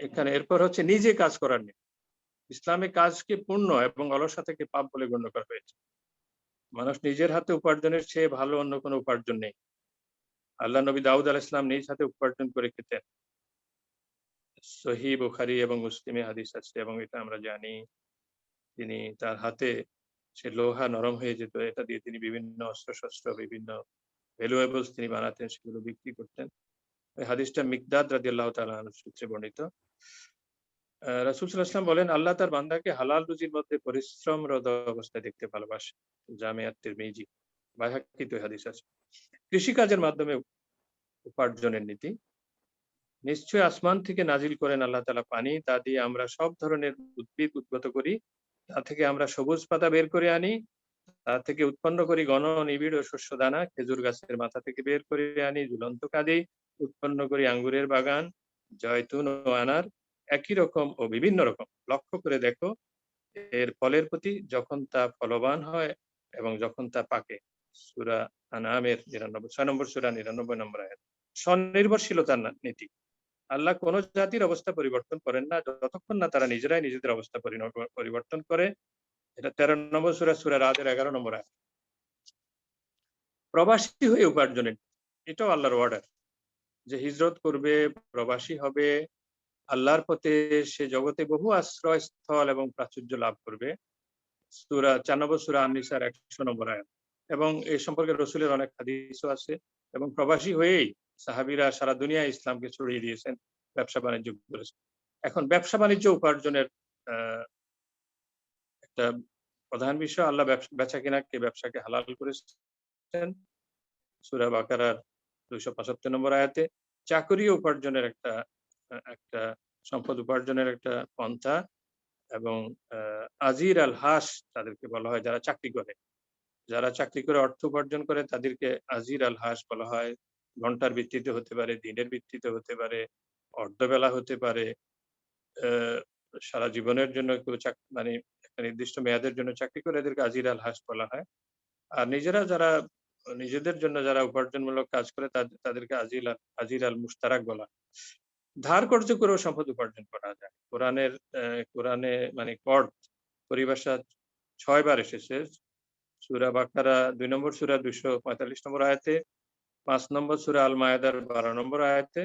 এখানে এরপর হচ্ছে নিজে কাজ করার নীতি। ইসলামে কাজকে পুণ্য এবং অলসতাকে পাপ বলে গণ্য করা হয়েছে। মানুষ নিজের হাতে উপার্জনের চেয়ে ভালো অন্য কোনো উপার্জন নেই। আল্লাহ নবী দাউদ আলাইহিস সালাম নিজ হাতে উপার্জন করে খেতেন। সহিহ বুখারী এবং মুসলিমে হাদিস আছে এবং এটা আমরা জানি। তিনি তার হাতে সে লোহা নরম হয়ে যেত, এটা দিয়ে তিনি বিভিন্ন অস্ত্র-শস্ত্র, বিভিন্ন ভ্যালুয়েবলস তিনি বানাতেন, সেগুলো বিক্রি করতেন। এই হাদিসটা মিকদাদ রাদিয়াল্লাহু তাআলা আনহু সূত্রে বর্ণিত। রাসূল সাল্লাল্লাহু আলাইহি ওয়াসাল্লাম বলেন, আল্লাহ তার বান্দাকে হালাল রুজির মধ্যে পরিশ্রমরত অবস্থায় দেখতে ভালোবাসেন। জামে আত-তিরমিজি, বাইহাকিতে হাদিস আছে। কৃষিকাজের মাধ্যমে উপার্জনের নীতি। নিশ্চয়ই আসমান থেকে নাজিল করেন আল্লাহ তাআলা পানি, তা দিয়ে আমরা সব ধরনের উদ্ভিদ উদ্গত করি। তা থেকে আমরা সবুজ পাতা বের করে আনি। তা থেকে উৎপন্ন করি ঘন নিবিড় ও শস্য দানা। খেজুর গাছের মাথা থেকে বের করে আনি ঝুলন্ত কাঁদি। উৎপন্ন করি আঙ্গুরের বাগান, জয়তুন ও আনার, একই রকম ও বিভিন্ন রকম। লক্ষ্য করে দেখো এর ফলের প্রতি, যখন তা ফলবান হয় এবং যখন তা পাকে। সূরা আনআমের 6 নম্বর সূরা 99 নম্বর আয়াত। স্বনির্ভরশীলতার নীতি। আল্লাহ কোন জাতির অবস্থা পরিবর্তন করেন না যতক্ষণ না তারা নিজেরাই নিজেদের অবস্থা পরিবর্তন করে। এটা 13 নম্বর সূরা রাদের 11 নম্বর আয়াত। প্রবাসী হয়ে উপার্জনের, এটাও আল্লাহর অর্ডার যে হিজরত করবে, প্রবাসী হবে, আল্লাহর পথে সে জগতে বহু আশ্রয়স্থল এবং প্রাচুর্য লাভ করবে। 4 নম্বর সূরা আন-নিসার 100 নম্বর আয়াত। এবং এই সম্পর্কে রাসূলের অনেক হাদিসও আছে। এবং প্রবাসী হয়েই সাহাবীরা সারা দুনিয়ায় ইসলামকে ছড়িয়ে দিয়েছেন, ব্যবসা বাণিজ্য করেছেন। এখন ব্যবসা বাণিজ্য উপার্জনের একটা প্রধান বিষয়, আল্লাহ বেচাকেনাকে, ব্যবসাকে হালাল করেছেন। সূরা বাকারার 275 নম্বর আয়াতে। চাকরি উপার্জনের একটা সম্পদ উপার্জনের একটা পন্থা। এবং আজির আল হাস তাদেরকে বলা হয়, যারা চাকরি করে। যারা চাকরি করে অর্থ উপার্জন করে তাদেরকে আজির আল হাস বলা হয়। ঘন্টার ভিত্তিতে হতে পারে, দিনের ভিত্তিতে হতে পারে, অর্ধবেলা হতে পারে। সারা জীবনের জন্য কেউ মানে একটা নির্দিষ্ট মেয়াদের জন্য চাকরি করে এদেরকে আজির আল হাস বলা হয়। আর যারা নিজেদের জন্য যারা উপার্জনমূলক কাজ করে তাদেরকে আজির আল মুশতারাক বলা হয়। ধার কর্জ করেও সম্পদ উপার্জন করা যায়। কোরআনে মানে কর্জ পরিভাষা ৬ বার এসেছে। সূরা বাকারা ২ নম্বর সূরা ২৪৫ নম্বর আয়াতে, ৫ নম্বর সূরা আল মায়েদার ১২ নম্বর আয়াতে,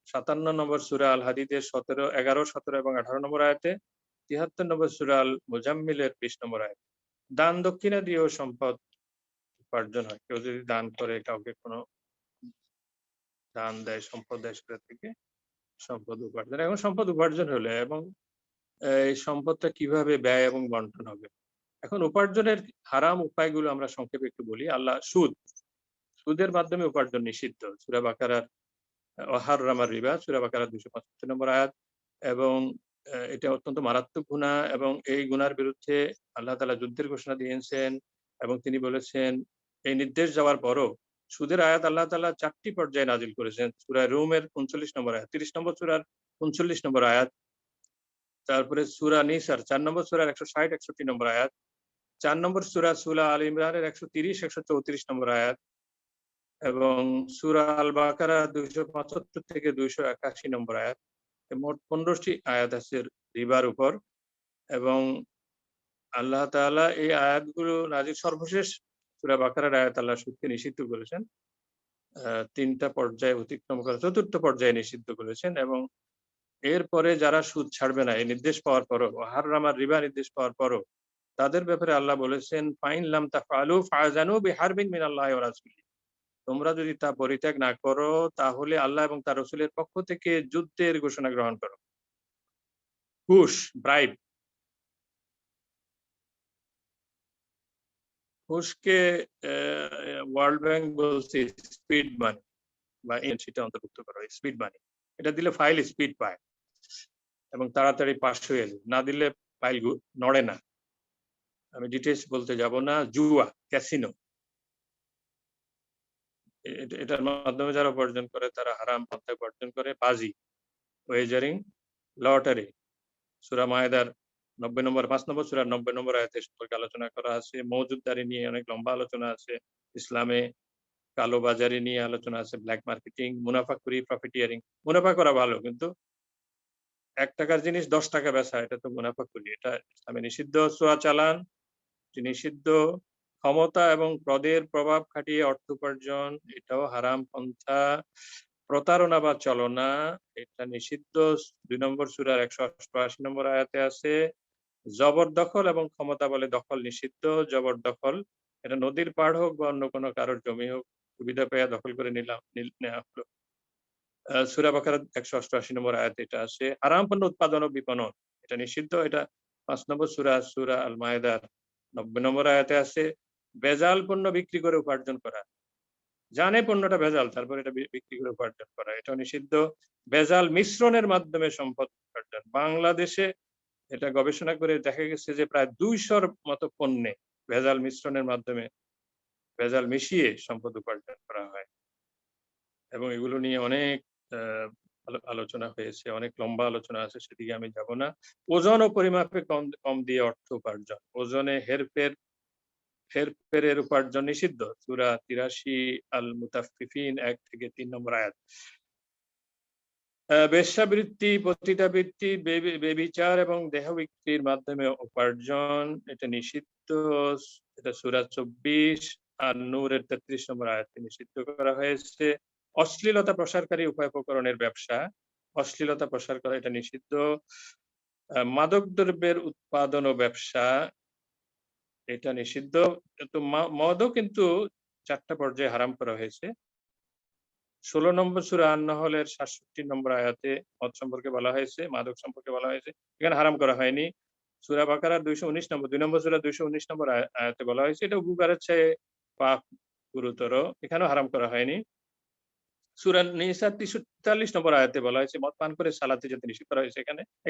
৫৭ নম্বর সূরা আল হাদিদের ১১, ১৭ এবং ১৮ নম্বর আয়াতে, ৭৩ নম্বর সূরা আল মুজাম্মিলের ২০ নম্বর আয়াতে। দান দক্ষিণা দিয়েও সম্পদ উপার্জন হয়। কেউ যদি দান করে, কাউকে কোনো দান দেয়, সম্পদ দেয়, সেটা থেকে সম্পদ উপার্জন। এখন সম্পদ উপার্জন হলে এবং এই সম্পদটা কিভাবে ব্যয় এবং বন্টন হবে। এখন উপার্জনের হারাম উপায়গুলো আমরা সংক্ষেপে একটু বলি। সুদের মাধ্যমে উপার্জন নিষিদ্ধ। সূরা বাকারার ওয়াহাররামার রিবা, সূরা বাকারার ২৬৫ নম্বর আয়াত। এবং এটা অত্যন্ত মারাত্মক গুনাহ এবং এই গুনার বিরুদ্ধে আল্লাহ তাআলা যুদ্ধের ঘোষণা দিয়েছেন এবং তিনি বলেছেন এই নির্দেশ যাওয়ার পরও সুদের আয়াত আল্লাহ তাআলা ৪ টি পর্যায়ে নাজিল করেছেন। সূরা রুমের ৩৯ নম্বর আয়াত, ৩০ নম্বর সূরার ৩৯ নম্বর আয়াত, তারপরে সূরা নিসার ৪ নম্বর সূরার ১৬০-৬১ নম্বর আয়াত, ৪ নম্বর সূরা আল ইমরানের ১৩০-১৩৪ নম্বর আয়াত এবং সূরা আল বাকারা ২৭৫ থেকে ২৮১ নম্বর আয়াত। মোট ১৫টি আয়াত আছে রিবার উপর এবং আল্লাহ তাআলা এই আয়াতগুলো নাজিল সর্বশেষ সূরা বাকারার আয়াত আল্লাহ সুদকে নিষিদ্ধ করেছেন। ৩টা পর্যায়ে অতিক্রম করে ৪র্থ পর্যায়ে নিষিদ্ধ করেছেন এবং এরপরে যারা সুদ ছাড়বে না এই নির্দেশ পাওয়ার পরও, হাররামার রিবা নির্দেশ পাওয়ার পরও তাদের ব্যাপারে আল্লাহ বলেছেন, ফাইন লাম তাফআলু ফাযানু বিহারবিন মিনাল্লাহি ওয়া রাসূলিহি। তোমরা যদি তা পরিত্যাগ না করো তাহলে আল্লাহ এবং তার রাসূলের পক্ষ থেকে যুদ্ধের ঘোষণা গ্রহণ করো। ঘুষ, ব্রাইব। ঘুষকে ওয়ার্ল্ড ব্যাংক বলছে স্পিড মানি বা সেটা অন্তর্ভুক্ত করা হয় স্পিড মানি। এটা দিলে ফাইল স্পিড পায় এবং তাড়াতাড়ি পাস হয়ে যায়। না দিলে ফাইল নড়ে না। আমি ডিটেইলস বলতে যাব না। জুয়া, ক্যাসিনো, এটার মাধ্যমে যারা উপার্জন করে তারা হারাম পন্থায় উপার্জন করে। বাজি, ওয়েজারিং, লটারি। সূরা মায়েদার ৯০ নম্বর ৫ নম্বর সূরার ৯০ নম্বর আয়াতে সম্পর্কে আলোচনা করা আছে। মওজুদদারি নিয়ে অনেক লম্বা আলোচনা আছে। ইসলামে কালোবাজারি নিয়ে আলোচনা আছে, ব্ল্যাক মার্কেটিং, মুনাফাখুরি, প্রফিটিয়ারিং। মুনাফা করা ভালো কিন্তু ৳১ জিনিস ৳১০ বেচা এটা তো মুনাফাখুরি। এটা ইসলামে নিষিদ্ধ। চোরাচালান নিষিদ্ধ। ক্ষমতা এবং পদের প্রভাব খাটিয়ে অর্থ উপার্জন এটাও হারাম পন্থা। প্রতারণা বা ছলনা এটা নিষিদ্ধ। ২ নম্বর সূরার ১৮৮ নম্বর আয়াতে আছে। জবরদখল এবং ক্ষমতা বলে দখল নিষিদ্ধ। জবরদখল এটা নদীর পাড় হোক বা অন্য কোনো কারোর জমি হোক, সুবিধা পেয়ে দখল করে নেওয়া হলো। সূরা বাকারার ১৮৮ নম্বর আয়াতে এটা আছে। হারাম পণ্য উৎপাদন ও বিপণন এটা নিষিদ্ধ। এটা ৫ নম্বর সূরা আল মায়েদার ৯০ নম্বর আয়াতে আছে। ভেজাল পণ্য বিক্রি করে উপার্জন করা। জানে পণ্যটা ভেজাল, তারপরে এটা বিক্রি করে উপার্জন করা, এটাও নিষিদ্ধ। ভেজাল মিশ্রণের মাধ্যমে সম্পদ উপার্জন। বাংলাদেশে এটা গবেষণা করে দেখা গেছে যে প্রায় ২০০'র মতো পণ্যে ভেজাল মিশ্রণের মাধ্যমে ভেজাল মিশিয়ে সম্পদ উপার্জন করা হয় এবং এগুলো নিয়ে অনেক আলোচনা হয়েছে, অনেক লম্বা আলোচনা আছে, সেদিকে আমি যাব না। ওজন ও পরিমাপে কম দিয়ে অর্থ উপার্জন। ওজনে হেরফেরের উপার্জন নিষিদ্ধ। সূরা ৮৩ আল মুতাফফিফিন ১ থেকে ৩ নম্বর আয়াত। বেশ্যাবৃত্তি, পতিতাবৃত্তি, ব্যভিচার এবং দেহ বিক্রির মাধ্যমে উপার্জন এটা নিষিদ্ধ। এটা সূরা ২৪ আর নূরের ৩৩ নম্বর আয়াতে নিষিদ্ধ করা হয়েছে। অশ্লীলতা প্রসারকারী উপায় উপকরণের ব্যবসা, অশ্লীলতা প্রসার করা এটা নিষিদ্ধ। মাদক দ্রব্যের উৎপাদন ও ব্যবসা এটা নিষিদ্ধ। তো মদও কিন্তু ৪টা পর্যায়ে হারাম করা হয়েছে। ১৬ নম্বর সূরা আন-নাহলের ৬৭ নম্বর আয়াতে মদ সম্পর্কে বলা হয়েছে, মাদক সম্পর্কে বলা হয়েছে। এখানে হারাম করা হয়নি। সূরা বাকারার ২১৯ নম্বর ২ নম্বর সূরা ২১৯ নম্বর আয়াতে বলা হয়েছে এটা উপকারের চেয়ে পাপ গুরুতর। এখানেও হারাম করা হয়নি। সূরা নিসা ৪৩ নম্বর আয়াতে বলা হয়েছে মদ পান করে সালাতে যেতে নিষেধ করা হয়েছে,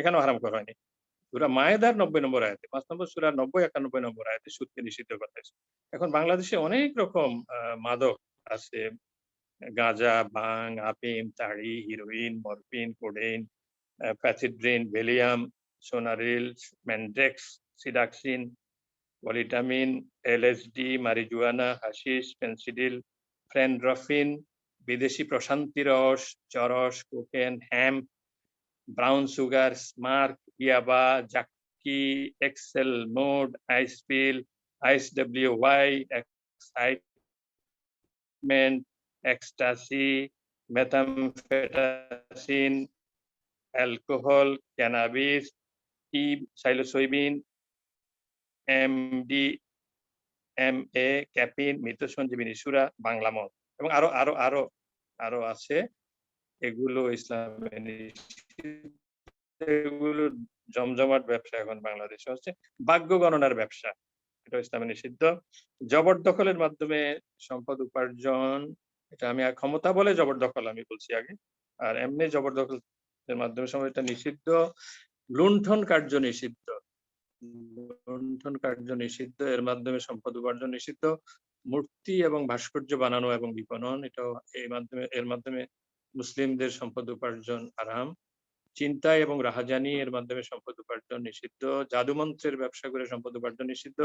এখানেও হারাম করা হয়নি। সূরা মায়েদার ৯০ নম্বর আয়াতে ৫ নম্বর সূরার ৯০-৯১ নম্বর আয়াতে সুদকে নিষিদ্ধ করা হয়েছে। এখন বাংলাদেশে অনেক রকম মাদক আছে। গাঁজা, ভাং, আফিম, তাড়ি, heroin, morphine, codeine, pethidine, Valium, Sonaril, Mandrax, Seduxen, পলিটামিন, এলএসডি, মারিজুয়ানা, হাশিশ, ফেনসিডিল, ফ্রেনড্রফিন, বিদেশি প্রশান্তি রস, চরস, cocaine, hemp, brown sugar, smack, ইয়াবা, জাকি, এক্সেল, মোড, আইসপিল, আইসডব্লিউওয়াই, excitement, ecstasy, methamphetamine, alcohol, cannabis, psilocybin, MDMA, caffeine, মৃত সঞ্জীবিনী সুরা, বাংলা মদ এবং আরো আরো আরো আরো আছে। এগুলো ইসলামে এগুলো জমজমাট ব্যবসা এখন বাংলাদেশে হচ্ছে। ভাগ্য গণনার ব্যবসা, এটা ইসলামে নিষিদ্ধ। জবরদখলের মাধ্যমে সম্পদ উপার্জন, এটা আমি ক্ষমতা বলে জবরদখল আমি বলছি আগে, আর এমনি জবরদখলের মাধ্যমে সম্পদ এটা নিষিদ্ধ। লুণ্ঠন কার্য নিষিদ্ধ, লুণ্ঠন কার্য নিষিদ্ধ, এর মাধ্যমে সম্পদ উপার্জন নিষিদ্ধ। মূর্তি এবং ভাস্কর্য বানানো এবং বিপণন, এটাও এর মাধ্যমে মুসলিমদের সম্পদ উপার্জন আরাম। চিন্তায় এবং রাহাজানি, এর মাধ্যমে সম্পদ উপার্জন নিষিদ্ধ। জাদুমন্ত্রের ব্যবসা করে সম্পদ উপার্জন নিষিদ্ধ।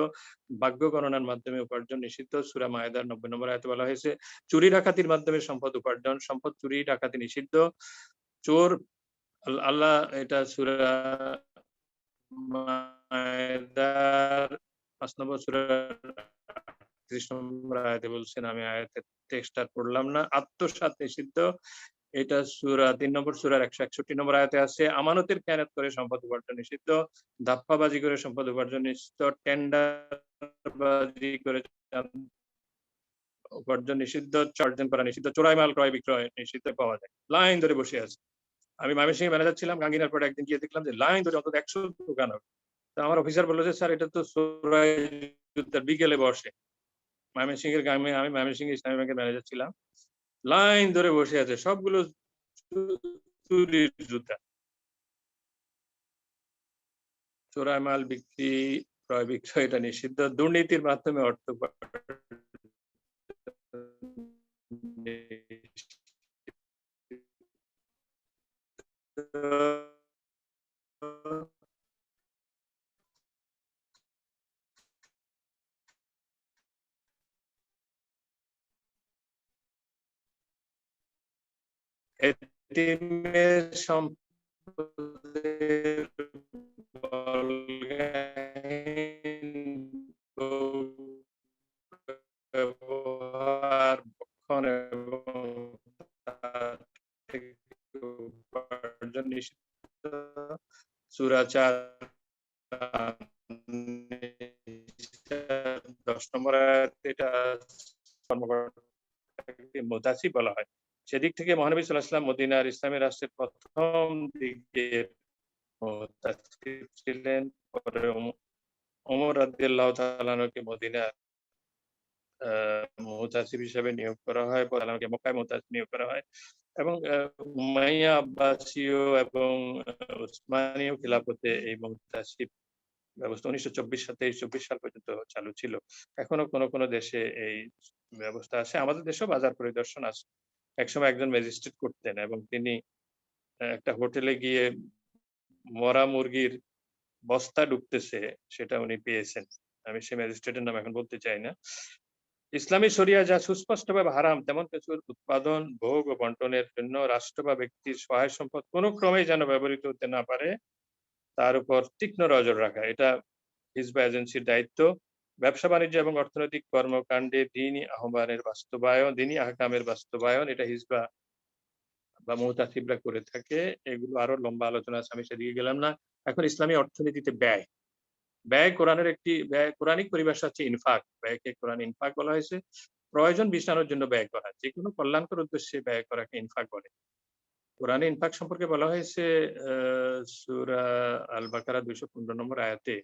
ভাগ্য গণনার মাধ্যমে উপার্জন নিষিদ্ধ। সূরা মায়েদার 90 নম্বর আয়াতে বলা হয়েছে চুরি ডাকাতির মাধ্যমে সম্পদ উপার্জন, সম্পদ চুরি ডাকাতি নিষিদ্ধ। চোর, আল্লাহ এটা সূরা মায়েদার 5 নম্বর সূরার 30 নম্বর আয়াতে বলছেন, আমি আয়াতের টেক্সট আর পড়লাম না। আত্মসাৎ নিষিদ্ধ, এটা সূরা 3 নম্বর সূরার 161 নম্বর আয়াতে আছে। আমানতের খেয়ানত করে সম্পদ উপার্জন নিষিদ্ধ। ধাপ্পাবাজি করে সম্পদ উপার্জন নিষিদ্ধ। টেন্ডারবাজি করে উপার্জন নিষিদ্ধ। অর্জন করা নিষিদ্ধ। চোরাই মাল ক্রয় বিক্রয় নিষিদ্ধ। পাওয়া যায়, লাইন ধরে বসে আছে। আমি ময়মনসিংহে ম্যানেজার ছিলাম, গাঙ্গিনার পরে একদিন গিয়ে দেখলাম যে লাইন ধরে অন্তত 100 দোকান হবে। তো আমার অফিসার বললো যে স্যার এটা তো চোরাই জুতার, বিকেলে বসে। ময়মনসিংহের গ্রামে, আমি ময়মনসিংহ ইসলামী ব্যাংকের ম্যানেজার ছিলাম, লাইন ধরে বসে আছে, সবগুলো চুরির জুতা। চোরাই মাল বিক্রি ক্রয় বিক্রয় এটা নিষিদ্ধ। দুর্নীতির মাধ্যমে অর্থ এতিমের সম্পদের ব্যবহার, ভক্ষণ এবং তার থেকে উপার্জন নিষিদ্ধ। সূরা 4 10 নম্বর আয়াতে এটা কর্মকর্তাকে মুতাসিব বলা হয়। সেদিক থেকে মহানবী সাল্লাল্লাহু আলাইহি ওয়াসাল্লাম মদিনার ইসলামী রাষ্ট্রের প্রথম দিকের মুতাসিব ছিলেন। পরে ওমর রাদিয়াল্লাহু তাআলা আনহুকে মদিনার মুতাসিব হিসেবে নিয়োগ করা হয়, পরে আমাকে মক্কায় মুতাসিব নিয়োগ করা হয় এবং উমাইয়া, আব্বাসীয় এবং উসমানীয় খিলাফতে এই মুতাসিব ব্যবস্থা 1924 সাল পর্যন্ত চালু ছিল। এখনো কোনো কোনো দেশে এই ব্যবস্থা আছে। আমাদের দেশেও বাজার পরিদর্শন আছে। একসময় একজন ম্যাজিস্ট্রেট করতেন এবং তিনি একটা হোটেলে গিয়ে মরা মুরগির বস্তা ঢুকতেছে, সেটা উনি পেয়েছেন। আমি সেই ম্যাজিস্ট্রেটের নাম এখন বলতে চাই না। ইসলামী শরিয়া যা সুস্পষ্টভাবে হারাম, তেমন কিছুর উৎপাদন, ভোগ ও বন্টনের জন্য রাষ্ট্র বা ব্যক্তির সহায় সম্পদ কোনো ক্রমেই যেন ব্যবহৃত হতে না পারে, তার উপর তীক্ষ্ণ নজর রাখা, এটা হিজবা এজেন্সির দায়িত্ব। ব্যবসা বাণিজ্য এবং অর্থনৈতিক কর্মকাণ্ডে দ্বীনি আহ্বানের বাস্তবায়ন, দ্বীনি আহকামের বাস্তবায়ন, এটা হিজবা বা মুতাসিবরা করে থাকে। এগুলো আরো লম্বা আলোচনা আছে, আমি সেদিকে গেলাম না। এখন ইসলামী অর্থনীতিতে ব্যয়, ব্যয় কোরআনের একটি ব্যয়, কোরআনিক পরিভাষা হচ্ছে ইনফাক। ব্যয়কে কোরআন ইনফাক বলা হয়েছে। প্রয়োজন মিটানোর জন্য ব্যয় করা, যে কোনো কল্যাণকর উদ্দেশ্যে ব্যয় করাকে ইনফাক বলে। কোরআনে ইনফাক সম্পর্কে বলা হয়েছে সূরা আল বাকারা 215 নম্বর আয়াতে,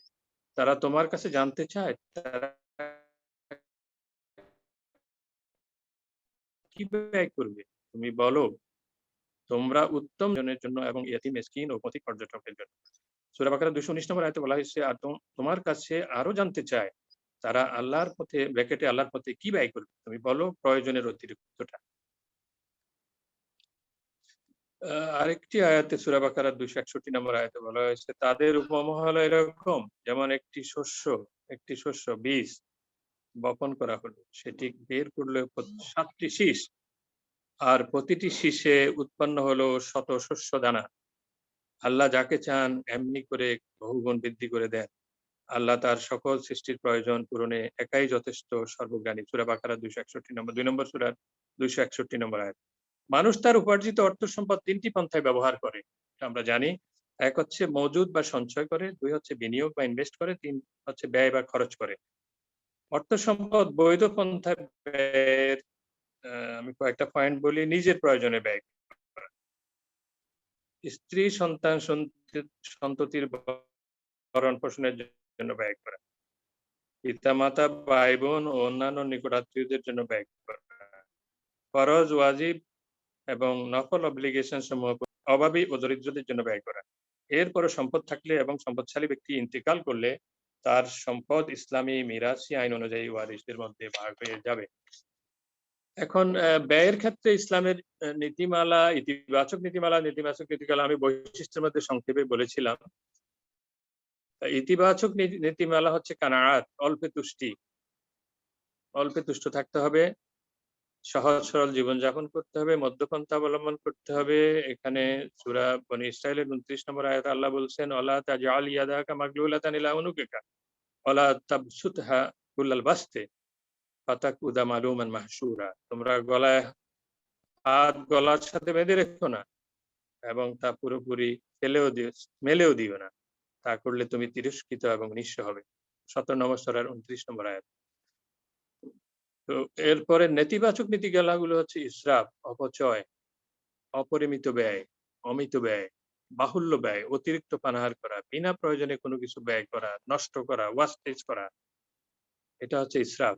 তারা তোমার কাছে জানতে চায় তারা কি ব্যয় করবে, তুমি বলো তোমরা উত্তম জনের জন্য এবং ইয়তীম, মিসকিন ও পথিক পর্যটকের জন্য। সূরা বাকারা 219 নম্বর আয়াতে বলা হয়েছে, আর তোমার কাছে আরো জানতে চায় তারা আল্লাহর পথে, ব্র্যাকেটে আল্লাহর পথে কি ব্যয় করবে, তুমি বলো প্রয়োজনের অতিরিক্তটা। আরেকটি আয়াতে সূরা বাকারার 261 নম্বর আয়াতে বলা হয়েছে তাদের উপমা হলো এরকম যেমন একটি শস্য বীজ বপন করা হলো, সেটি বের করলে 7টি শীষ, আর প্রতিটি শীষে উৎপন্ন হলো শত শস্য দানা। আল্লাহ যাকে চান এমনি করে বহুগুণ বৃদ্ধি করে দেন। আল্লাহ তার সকল সৃষ্টির প্রয়োজন পূরণে একাই যথেষ্ট, সর্বজ্ঞানী। সূরা বাকারা 261 নম্বর, 2 নম্বর সূরার 261 নম্বর আয়াত। মানুষ তার উপার্জিত অর্থ সম্পদ 3টি পন্থায় ব্যবহার করে, এটা আমরা জানি। এক হচ্ছে মজুদ বা সঞ্চয় করে, 2 হচ্ছে বিনিয়োগ বা ইনভেস্ট করে, 3 হচ্ছে ব্যয় বা খরচ করে। অর্থ সম্পদ বৈধ পন্থায় ব্যয়ের আমি কয়েকটা পয়েন্ট বলি। নিজের প্রয়োজনে ব্যয় করা, স্ত্রী সন্তান সন্ততির ভরণ পোষণের জন্য ব্যয় করা, পিতামাতা ভাই বোন ও অন্যান্য নিকটাত্মীয়দের জন্য ব্যয় করা, ফরজ ওয়াজিব এবং নফল অব্লিগেশন সমূহ অভাবী ও দরিদ্রদের জন্য ব্যয় করা। এরপরে সম্পদ থাকলে এবং সম্পদশালী ব্যক্তি ইন্তেকাল করলে তার সম্পদ ইসলামী মিরাসি আইন অনুযায়ী ওয়ারিসদের মধ্যে ভাগ হয়ে যাবে। এখন ব্যয়ের ক্ষেত্রে ইসলামের নীতিমালা, ইতিবাচক নীতিমালা, নেতিবাচক নীতিমালা আমি বৈশিষ্ট্যের মধ্যে সংক্ষেপে বলেছিলাম। ইতিবাচক নীতিমালা হচ্ছে কানাআত, অল্পে তুষ্ট থাকতে হবে, সহজ সরল জীবনযাপন করতে হবে, মধ্যপন্থা অবলম্বন করতে হবে। এখানে সূরা বনী ইসরাঈলের 29 নম্বর আয়াতে আল্লাহ বলছেন, ওয়ালা তাজআল ইয়াদাকা মাগলুলাতান ইলা উনুকিকা ওয়ালা তাবসুতহা কুল্লাল বাসতি ফাতাকুদা মালুমান মাহসুরা। তোমরা গলায় হাত গলার সাথে বেঁধে রেখো না এবং তা পুরোপুরি মেলেও দিও না, তা করলে তুমি তিরস্কৃত এবং নিঃস্ব হবে। 17 নম্বর সূরার 29 নম্বর আয়াত। তো এরপরে নেতিবাচক নীতিমালাগুলো হচ্ছে ইসরাফ, অপচয়, অপরিমিত ব্যয়, অমিত ব্যয়, বাহুল্য ব্যয়, অতিরিক্ত পানাহার করা, বিনা প্রয়োজনে কোনো কিছু ব্যয় করা, নষ্ট করা, ওয়াস্টেজ করা, এটা হচ্ছে ইসরাফ।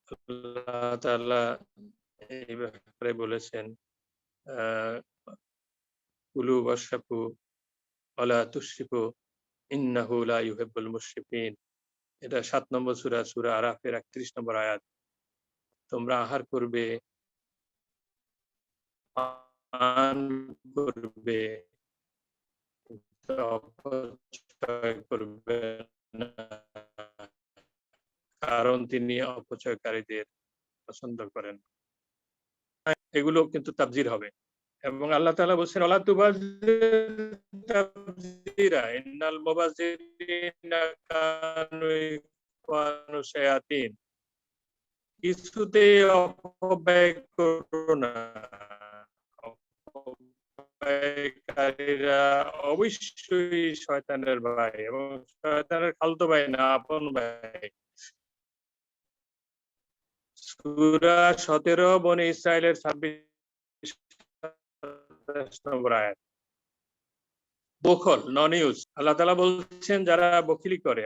আল্লাহ তাআলা এই ব্যাপারে বলেছেন, কুলু ওয়াশরাবু ওয়ালা তুসরিফু ইন্নাহু লা ইউহিব্বুল মুসরিফিন। এটা 7 নম্বর সূরা আরাফের 31 নম্বর আয়াত। তোমরা আহার করবে, পান করবে, অপচয় করবে না, কারণ তিনি অপচয়কারীদের পছন্দ করেন। এগুলো কিন্তু তাবযির হবে। এবং আল্লাহ তাআলা বলছেন, ওয়ালা তুবাযজির তাবযীরা ইন্নাল মুবাযজিরিনা কানু ইখওয়ানু শায়াতিন। কিছুতেই অপব্যয় করো না, অপব্যয়কারীরা অবশ্যই শয়তানের ভাই এবং শয়তানের খালতো ভাই না, আপন ভাই। সূরা 17 বনী ইসরাঈলের 26 নম্বর আয়াত। বখল, নন ইউজ। আল্লাহ তাআলা বলছেন যারা বখিলি করে,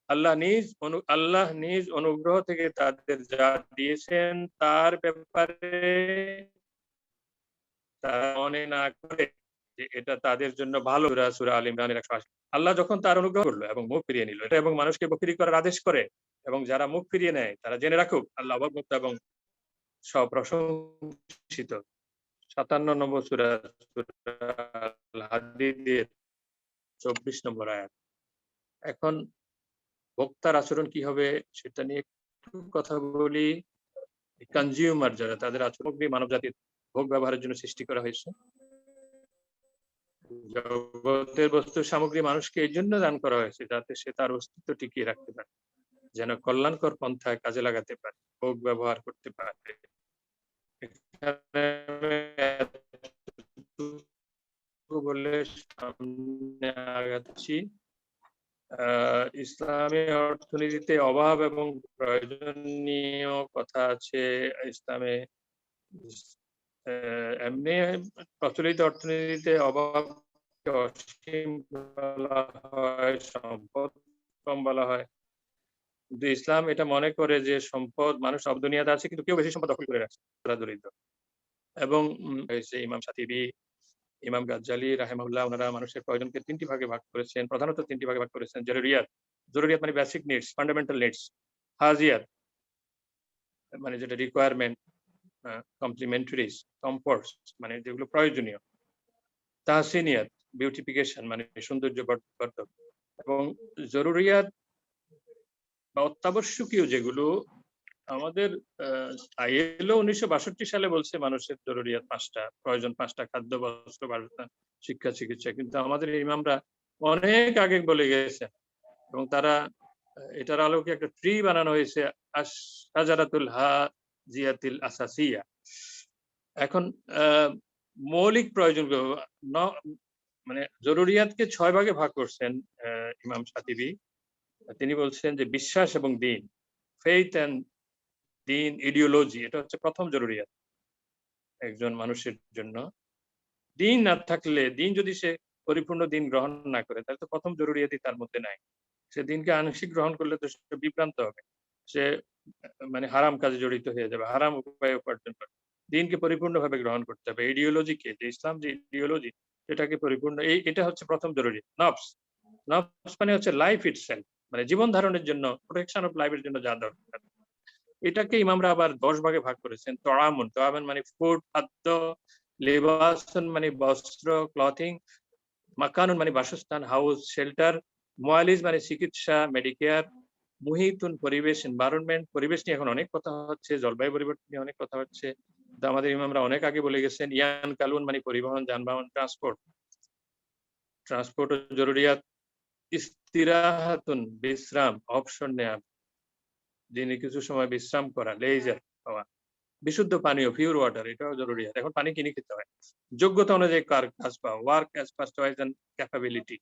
আল্লাহ নিজ অনুগ্রহ থেকে তাদের যা দিয়েছেন তার ব্যাপারে তারা মনে না করে যে এটা তাদের জন্য ভালো। সূরা আল ইমরানের 180। আল্লাহ যখন তার অনুগ্রহ করলো এবং মুখ ফিরিয়ে নিল এবং মানুষকে বখিলি করার আদেশ করে, এবং যারা মুখ ফিরিয়ে নেয় তারা জেনে রাখুক আল্লাহ অবগত এবং সপ্রশংসিত। 57 নম্বর সূরা আল হাদীদের 24 নম্বর আয়াত। এখন ভোক্তার আচরণ কি হবে সেটা নিয়ে একটু কথা বলি। কনজিউমার যারা, তাদের আচরণ মানব জাতির ভোগ ব্যবহারের জন্য সৃষ্টি করা হয়েছে। জগতের বস্তু সামগ্রী মানুষকে এই জন্য দান করা হয়েছে যাতে সে তার অস্তিত্ব টিকিয়ে রাখতে পারে, যেন কল্যাণকর পন্থায় কাজে লাগাতে পারে, ভোগ ব্যবহার করতে পারে। বলে সামনে আগাচ্ছি। ইসলামী অর্থনীতিতে অভাব এবং প্রয়োজনীয় কথা আছে। ইসলামে এমনি প্রচলিত অর্থনীতিতে অভাবকে অসীম বলা হয়, সম্পদ কম বলা হয়। কিন্তু ইসলাম এটা মনে করে যে সম্পদ মানুষ সব দুনিয়াতে আছে, কিন্তু কেউ বেশি সম্পদ দখল করে রাখছে, তারা দরিদ্র। এবং ইমাম শাতিবি, ইমাম গাজ্জালি রাহিমাহুল্লাহ, ওনারা মানুষের প্রয়োজনকে 3টি ভাগে ভাগ করেছেন, প্রধানত 3টি ভাগে ভাগ করেছেন। জরুরিয়াত মানে বেসিক নিডস, ফান্ডামেন্টাল নিডস। হাজিয়াত মানে যেটা রিকোয়ারমেন্ট, কমপ্লিমেন্টারিজ, কমফোর্টস মানে যেগুলো প্রয়োজনীয়, তাহসিনিয়াত বিউটিফিকেশন মানে সৌন্দর্য বর্ধক, এবং জরুরিয়াত বা অত্যাবশ্যকীয় যেগুলো আমাদের আইএলও 1962 সালে বলছে মানুষের জরুরিয়াত 5টা, প্রয়োজন 5টা: খাদ্য, বস্ত্র, বাসস্থান, শিক্ষা, চিকিৎসা। কিন্তু আমাদের ইমামরা অনেক আগে বলে গেছে, এবং তারা এটার আলোকে একটা ট্রি বানানো হয়েছে, আশ-শাজারাতুল হাজিয়াতিল আসাসিয়া। এখন মৌলিক প্রয়োজনগুলো মানে জরুরিয়াতকে 6 ভাগে ভাগ করছেন ইমাম শাতিবি। তিনি বলছেন যে বিশ্বাস এবং দ্বীন, ফেইথ এন্ড দ্বীন, ইডিওলজি, এটা হচ্ছে প্রথম জরুরিয়াত একজন মানুষের জন্য। দ্বীন না থাকলে, দ্বীন যদি সে পরিপূর্ণ দ্বীন গ্রহণ না করে, তাহলে তো প্রথম জরুরিয়াতই তার মধ্যে নাই। সে দ্বীনকে আংশিক গ্রহণ করলে তো সে বিভ্রান্ত হবে, সে মানে হারাম কাজে জড়িত হয়ে যাবে, হারাম উপায়ে উপার্জন করবে। দ্বীনকে পরিপূর্ণভাবে গ্রহণ করতে হবে। ইডিওলজিকে, যে ইসলাম যে ইডিওলজি, সেটাকে পরিপূর্ণ, এটা হচ্ছে প্রথম জরুরি। নফস, নফস মানে হচ্ছে লাইফ ইটসেলফ, মানে জীবন ধারণের জন্য, প্রোটেকশন অফ লাইফের জন্য যা দরকার। এটাকে ইমামরা আবার 10 ভাগে ভাগ করেছেন। তোয়ামুন, তোয়ামুন মানে ফুড, খাদ্য; লিবাসুন মানে বস্ত্র, ক্লথিং; মাকানুন মানে বাসস্থান, হাউস, শেল্টার; মুয়ালিজ মানে চিকিৎসা, মেডিকেয়ার; মুহিতুন পরিবেশ, এনভায়রনমেন্ট, পরিবেশ নিয়ে এখন অনেক কথা হচ্ছে, জলবায়ু পরিবর্তন নিয়ে অনেক কথা হচ্ছে, তো আমাদের ইমামরা অনেক আগে বলে গেছেন। ইয়ান কালুন মানে পরিবহন, যানবাহন, ট্রান্সপোর্ট, ট্রান্সপোর্ট জরুরিয়াত। ইস্তিরাহাতুন বিশ্রাম, অবসর নেয়া, দিনে কিছু সময় বিশ্রাম করা, লেজার পাওয়া। বিশুদ্ধ পানীয়, পিওর ওয়াটার, এটাও জরুরি। এখন পানি কিনে খেতে হয়। যোগ্যতা অনুযায়ী কাজ পাওয়া, work as per choice and capability,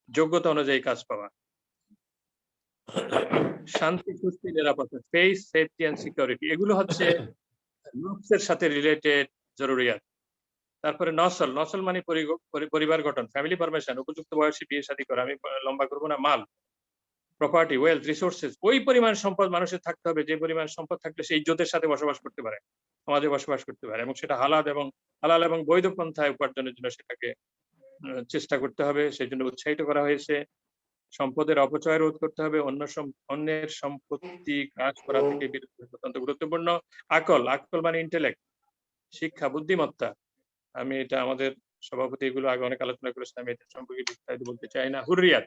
যোগ্যতা অনুযায়ী কাজ পাওয়া। শান্তি, সুস্থ, নিরাপত্তা, স্পেস, সেফটি এন্ড সিকিউরিটি, এগুলো হচ্ছে নফসের সাথে রিলেটেড জরুরিয়াত। তারপরে নসল, নসল মানে পরিবার গঠন, ফ্যামিলি ফরমেশন, উপযুক্ত বয়সে বিয়ে শাদী করা, আমি লম্বা করবো না। মাল, প্রপার্টি, ওয়েলথ, রিসোর্সেস, ওই পরিমাণ সম্পদ মানুষের থাকতে হবে যে পরিমাণ সম্পদ থাকলে সে ইজ্জতের সাথে বসবাস করতে পারে, সমাজে বসবাস করতে পারে, এবং সেটা হালাল এবং বৈধ পন্থায় উপার্জনের জন্য সেটাকে চেষ্টা করতে হবে। সেই জন্য উৎসাহিত করা হয়েছে। সম্পদের অপচয় রোধ করতে হবে, অন্যের সম্পত্তি গ্রাস করা থেকে বিরত থাকা অত্যন্ত গুরুত্বপূর্ণ। আকল, আকল মানে ইন্টেলেক্ট, শিক্ষা, বুদ্ধিমত্তা। আমি এটা আমাদের সভাপতি এগুলো আগে অনেক আলোচনা করেছেন, আমি এটা সম্পর্কে বিস্তারিত বলতে চাই না। হুররিয়াত,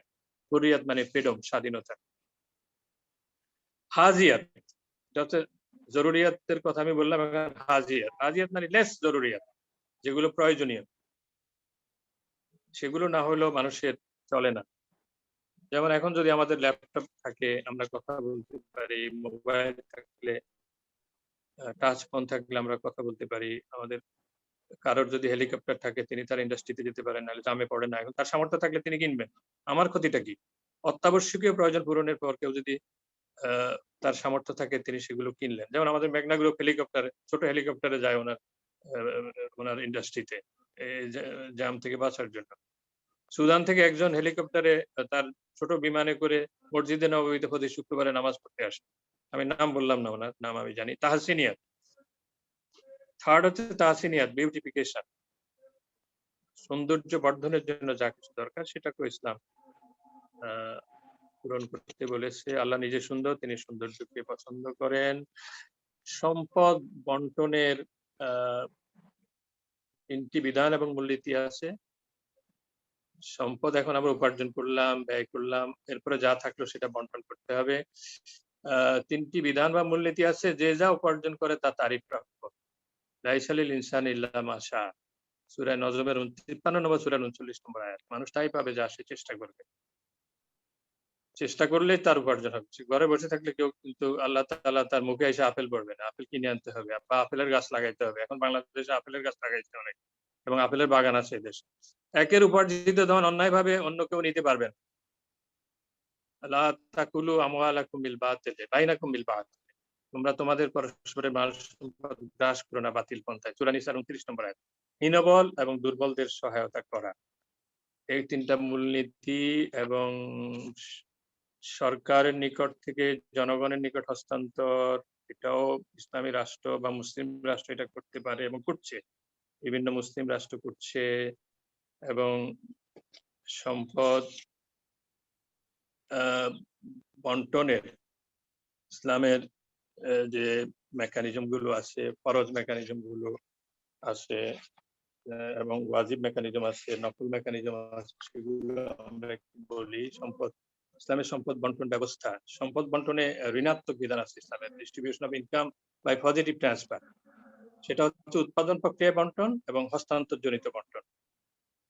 হুররিয়াত মানে ফ্রিডম, স্বাধীনতা। হাজিয়াত, এটা হচ্ছে জরুরিয়াতের কথা আমি বললাম। এখন হাজিয়াত, হাজিয়াত মানে লেস জরুরিয়াত, যেগুলো প্রয়োজনীয়, সেগুলো না হলেও মানুষের চলে না। যেমন এখন যদি আমাদের ল্যাপটপ থাকে আমরা কথা বলতে পারি, মোবাইল থাকলে, টাচ ফোন থাকলে আমরা কথা বলতে পারি। আমাদের কারোর যদি হেলিকপ্টার থাকে তিনি তার ইন্ডাস্ট্রিতে যেতে পারেন, নাহলে জামে পড়ে না। এখন তার সামর্থ্য থাকলে তিনি কিনবেন। আমার ক্ষতিটা কি? অত্যাবশ্যকীয় প্রয়োজন পূরণের পর কেউ যদি তার সামর্থ্য থাকে তিনি সেগুলো কিনলেন। যেমন আমাদের মেঘনা গ্রুপ হেলিকপ্টারে, ছোট হেলিকপ্টারে যায় ওনার ইন্ডাস্ট্রিতে জ্যাম থেকে বাঁচার জন্য। সুদান থেকে একজন হেলিকপ্টারে তার ছোট বিমানে করে মসজিদে নববীতে প্রতি শুক্রবারে নামাজ পড়তে আসে। আমি নাম বললাম না, ওনার নাম আমি জানি। তাহসিনিয়াত, থার্ড হচ্ছে তাহসিনিয়াত, বিউটিফিকেশন, সৌন্দর্য বর্ধনের জন্য যা কিছু দরকার সেটাকেও ইসলাম পূরণ করতে বলেছে। আল্লাহ নিজে সুন্দর, তিনি সৌন্দর্যকে পছন্দ করেন। সম্পদ বন্টনের 3টি বিধান এবং মূলনীতি আছে। সম্পদ এখন আমরা উপার্জন করলাম, ব্যয় করলাম, এরপরে যা থাকলো সেটা বন্টন করতে হবে। 3টি বিধান বা মূলনীতি আছে। যে যা উপার্জন করে তা তারই প্রাপ্য। লাইসা লিল ইনসানি ইল্লা মা শা, সূরা নজমের 53 নম্বর, সূরা 39 নম্বর আয়াত। মানুষ তাই পাবে যা সে চেষ্টা করবে। চেষ্টা করলেই তার উপার্জন হবে। ঘরে বসে থাকলে কেউ কিন্তু আল্লাহ তাআলা তার মুখে এসে আপেল পড়বে না। আপেল কিনে আনতে হবে বা আপেলের গাছ লাগাইতে হবে। এখন বাংলাদেশে আপেলের গাছ লাগাইছে অনেক, এবং আপেলের বাগান আছে এই দেশে। একের উপার্জিত ধন অন্যায়ভাবে অন্য কেউ নিতে পারবেন। লা তাকুলু আমওয়ালাকুম বিল বাতিল বাইনাকুম বিল বাতিল, তোমরা তোমাদের পরস্পরের মাল সম্পদ গ্রাস করো না বাতিল পন্থায়। সূরা নিসার 29 নম্বর আয়াত। হীনবল এবং দুর্বলদের সহায়তা করা, এই 3টা মূলনীতি এবং সরকারের নিকট থেকে জনগণের নিকট হস্তান্তর, এটাও ইসলামী রাষ্ট্র বা মুসলিম রাষ্ট্র এটা করতে পারে এবং করছে। বিভিন্ন মুসলিম রাষ্ট্র করছে। এবং সম্পদ বন্টনের ইসলামের যে মেকানিজম গুলো আছে, ফরজ মেকানিজম গুলো আছে, এবং ওয়াজিব মেকানিজম আছে, নকল মেকানিজম আছে, সেগুলো আমরা একটু বলি। ইসলামের সম্পদ বন্টন ব্যবস্থা, সম্পদ বন্টনে ঋণাত্মক বিধান আছে ইসলামের। Distribution of income by positive transfer, সেটা হচ্ছে উৎপাদন প্রক্রিয়া বন্টন এবং হস্তান্তর জনিত বন্টন।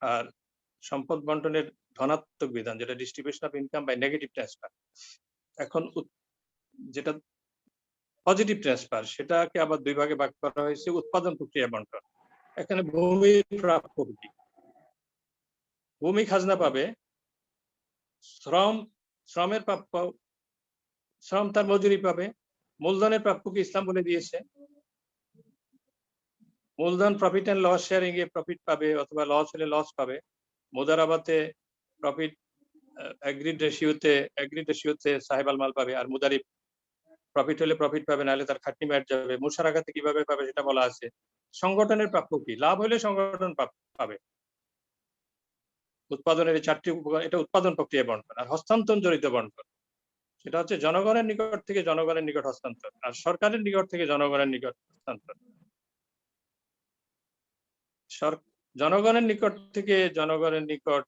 আর সম্পদ বন্টনের ধনাত্মক বিধান, যেটা distribution of income by negative transfer. এখন যেটা পজিটিভ ট্রান্সফার, সেটাকে আবার দুই ভাগে ভাগ করা হয়েছে, উৎপাদন প্রক্রিয়া বন্টন। এখানে ভূমির প্রাপ্য কি? ভূমি খাজনা পাবে, শ্রমের প্রাপ্য, শ্রম তার মজুরি পাবে। মূলধনের প্রাপ্য কি ইসলাম বলে দিয়েছে। মূলধন প্রফিট এন্ড লস শেয়ারিং এ প্রফিট পাবে, অথবা লস হলে লস পাবে। মুদারাবাতে প্রফিট এগ্রিড রেশিওতে সাহেব আল মাল পাবে, আর মুদারিব প্রফিট হলে প্রফিট পাবে, নাহলে তার খাটনি ম্যাট যাবে। মুশারাকাতে কিভাবে পাবে সেটা বলা আছে। সংগঠনের প্রাপ্য কি? লাভ হলে সংগঠন পাবে। উৎপাদনের এই চারটি উপকরণ, এটা উৎপাদন প্রক্রিয়া বন্টন। আর হস্তান্তর জড়িত বন্টন, সেটা হচ্ছে জনগণের নিকট থেকে জনগণের নিকট হস্তান্তর, আর সরকারের নিকট থেকে জনগণের নিকট হস্তান্তর। জনগণের নিকট থেকে জনগণের নিকট,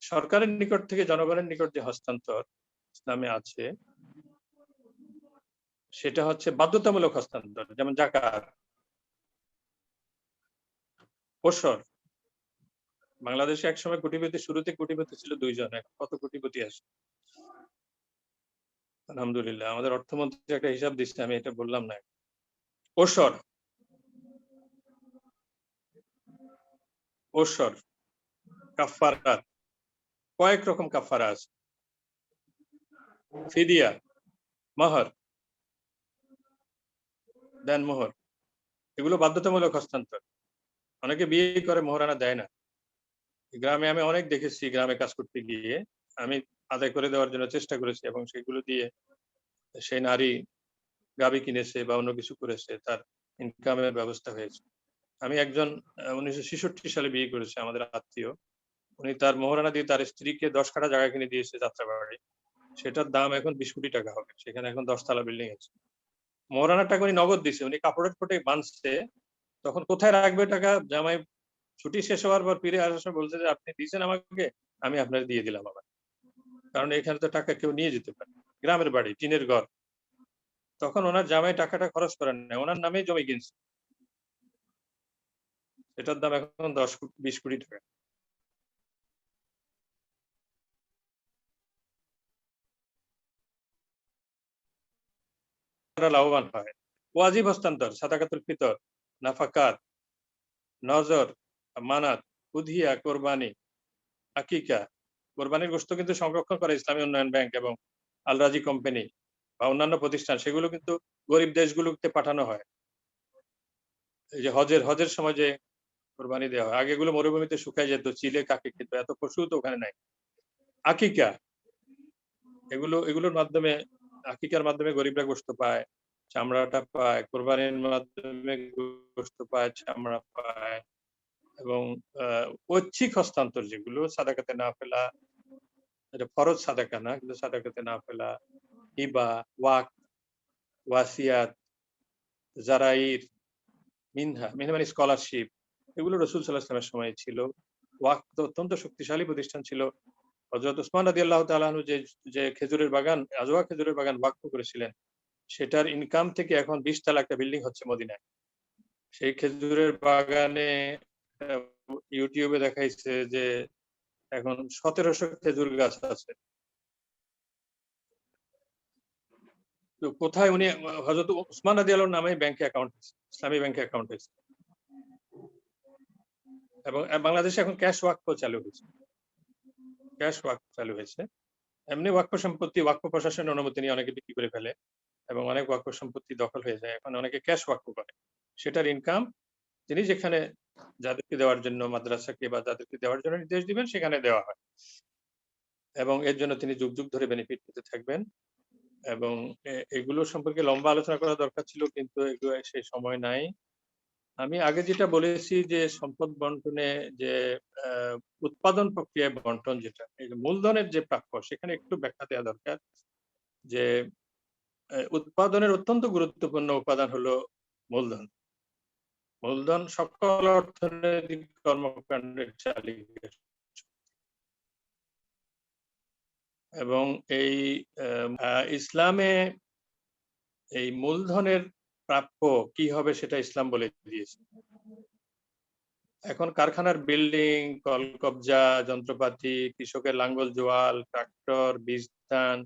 সরকারের নিকট থেকে জনগণের নিকট যে হস্তান্তর ইসলামে আছে, সেটা হচ্ছে বাধ্যতামূলক হস্তান্তর। যেমন যাকাত, ওসর। বাংলাদেশে একসময় কোটিপতি, শুরুতে কোটিপতি ছিল 2 জন, এখন কত কোটিপতি আছে আলহামদুলিল্লাহ। আমাদের অর্থমন্ত্রী একটা হিসাব দিচ্ছে, আমি এটা বললাম না। ওসর, কাফারাত, কয়েক রকম কাফারা আছে। ফিদিয়া, মাহর, দেনমোহর, এগুলো বাধ্যতামূলক হস্তান্তর। অনেকে বিয়ে করে মোহরানা দেয় না। গ্রামে আমি অনেক দেখেছি, গ্রামে কাজ করতে গিয়ে আমি আদায় করে দেওয়ার জন্য চেষ্টা করেছি, এবং সেগুলো দিয়ে সেই নারী গাবি কিনেছে বা অন্য কিছু করেছে, তার ইনকামের ব্যবস্থা হয়েছে। আমি একজন 1966 সালে বিয়ে করেছি, আমাদের আত্মীয়। উনি তার মোহরানা দিয়ে তার স্ত্রীকে 10 কাঠা জায়গা কিনে দিয়েছে যাত্রাবাড়ি। সেটার দাম এখন 20 কোটি টাকা হবে। সেখানে এখন 10 তলা বিল্ডিং আছে। মোহরানার টাকা উনি নগদ দিছে, উনি কাপড়ের কোটে বাঁধছে। তখন কোথায় রাখবে টাকা, জামাই ছুটি শেষ হওয়ার পর ফিরে আসার সময় বলছে যে আপনি দিয়েছেন আমাকে, আমি আপনার দিয়ে দিলাম আবার। কারণ এখানে তো টাকা কেউ নিয়ে যেতে পারে। গ্রামের বাড়ি, টিনের ঘর। তখন ওনার জামাই টাকাটা খরচ করেন না, ওনার নামেই জমি কিনছে। এটার দাম এখন 10-20 কোটি টাকা। লাভবান হয়। ওয়াজিব হস্তান্তর, সাদাকাতুল ফিতর, নাফাকাত, নজর, মানাত, উধিয়া, কোরবানি, আকিকা। কোরবানির গোশত কিন্তু সংরক্ষণ করে ইসলামী উন্নয়ন ব্যাংক এবং আল রাজি কোম্পানি বা অন্যান্য প্রতিষ্ঠান, সেগুলো কিন্তু গরিব দেশগুলোতে পাঠানো হয়। এই যে হজের সময় যে কোরবানি দেওয়া হয়, আগে এগুলো মরুভূমিতে শুকায় যেত, চিলে কাকে খেত, এত পশু তো ওখানে নাই। আকিকা, এগুলোর মাধ্যমে, আকিকার মাধ্যমে গরিবরা গোশত পায়, চামড়াটা পায়। কোরবানির মাধ্যমে গোশত পায়, চামড়া পায়। এবং ঐচ্ছিক হস্তান্তর, যেগুলো সাদাকাতে না ফেলা, এটা ফরজ সাদাকা না, কিন্তু সাদাকাতে না ফেলা, হিবা, ওয়াক, ওয়াসিয়াত, জারাইর, মিনহা মানে স্কলারশিপ, এগুলো রাসূল সাল্লাল্লাহু আলাইহি ওয়াসাল্লামের সময় ছিল। ওয়াক তো অত্যন্ত শক্তিশালী প্রতিষ্ঠান ছিল। হযরত ওসমান রাদিয়াল্লাহু তাআলা আনহু যে খেজুরের বাগান, আজওয়া খেজুরের বাগান ওয়াকফ করেছিলেন, সেটার ইনকাম থেকে এখন 20 তলা একটা বিল্ডিং হচ্ছে মদিনায়। সেই খেজুরের বাগানে ইউটিউবে দেখাইছে যে এখন 1700 খেজুর গাছ আছে। তো কোথায় উনি, হযরত ওসমান রাদিয়াল্লাহু নামে ব্যাংকে অ্যাকাউন্ট আছে, ইসলামী ব্যাংকে অ্যাকাউন্ট আছে। এবং বাংলাদেশে এখন ক্যাশ ওয়াকফ চালু হয়েছে। ক্যাশ ওয়াকফ চালু হয়েছে। এমনি ওয়াকফ সম্পত্তি ওয়াকফ প্রশাসনের অনুমতি নিয়ে অনেকে বিক্রি করে ফেলে, এবং অনেক ওয়াকফ সম্পত্তি দখল হয়ে যায়। এখন অনেকে ক্যাশ ওয়াকফ করে, সেটার ইনকাম তিনি যেখানে যাদেরকে দেওয়ার জন্য, মাদ্রাসাকে বা যাদেরকে দেওয়ার জন্য নির্দেশ দিবেন, সেখানে দেওয়া হয়, এবং এর জন্য তিনি যুগ যুগ ধরে বেনিফিট পেতে থাকবেন। এবং এগুলো সম্পর্কে লম্বা আলোচনা করা দরকার ছিল, কিন্তু এগুলো সেই সময় নাই। আমি আগে যেটা বলেছি যে সম্পদ বন্টনে যে উৎপাদন প্রক্রিয়ায় বন্টন, যেটা মূলধনের যে প্রাপ্য, সেখানে একটু ব্যাখ্যা দেওয়া দরকার। যে উৎপাদনের অত্যন্ত গুরুত্বপূর্ণ উপাদান হলো মূলধন। মূলধন সকল অর্থনৈতিক কর্মকাণ্ডের চালিকা এবং এই ইসলামে এই মূলধনের প্রাপ্য কি হবে সেটা ইসলাম বলে দিয়েছে। এখন কারখানার বিল্ডিং, কলকবজা, যন্ত্রপাতি, কৃষকের লাঙ্গল জোয়াল, ট্রাক্টর, বীজ ধান,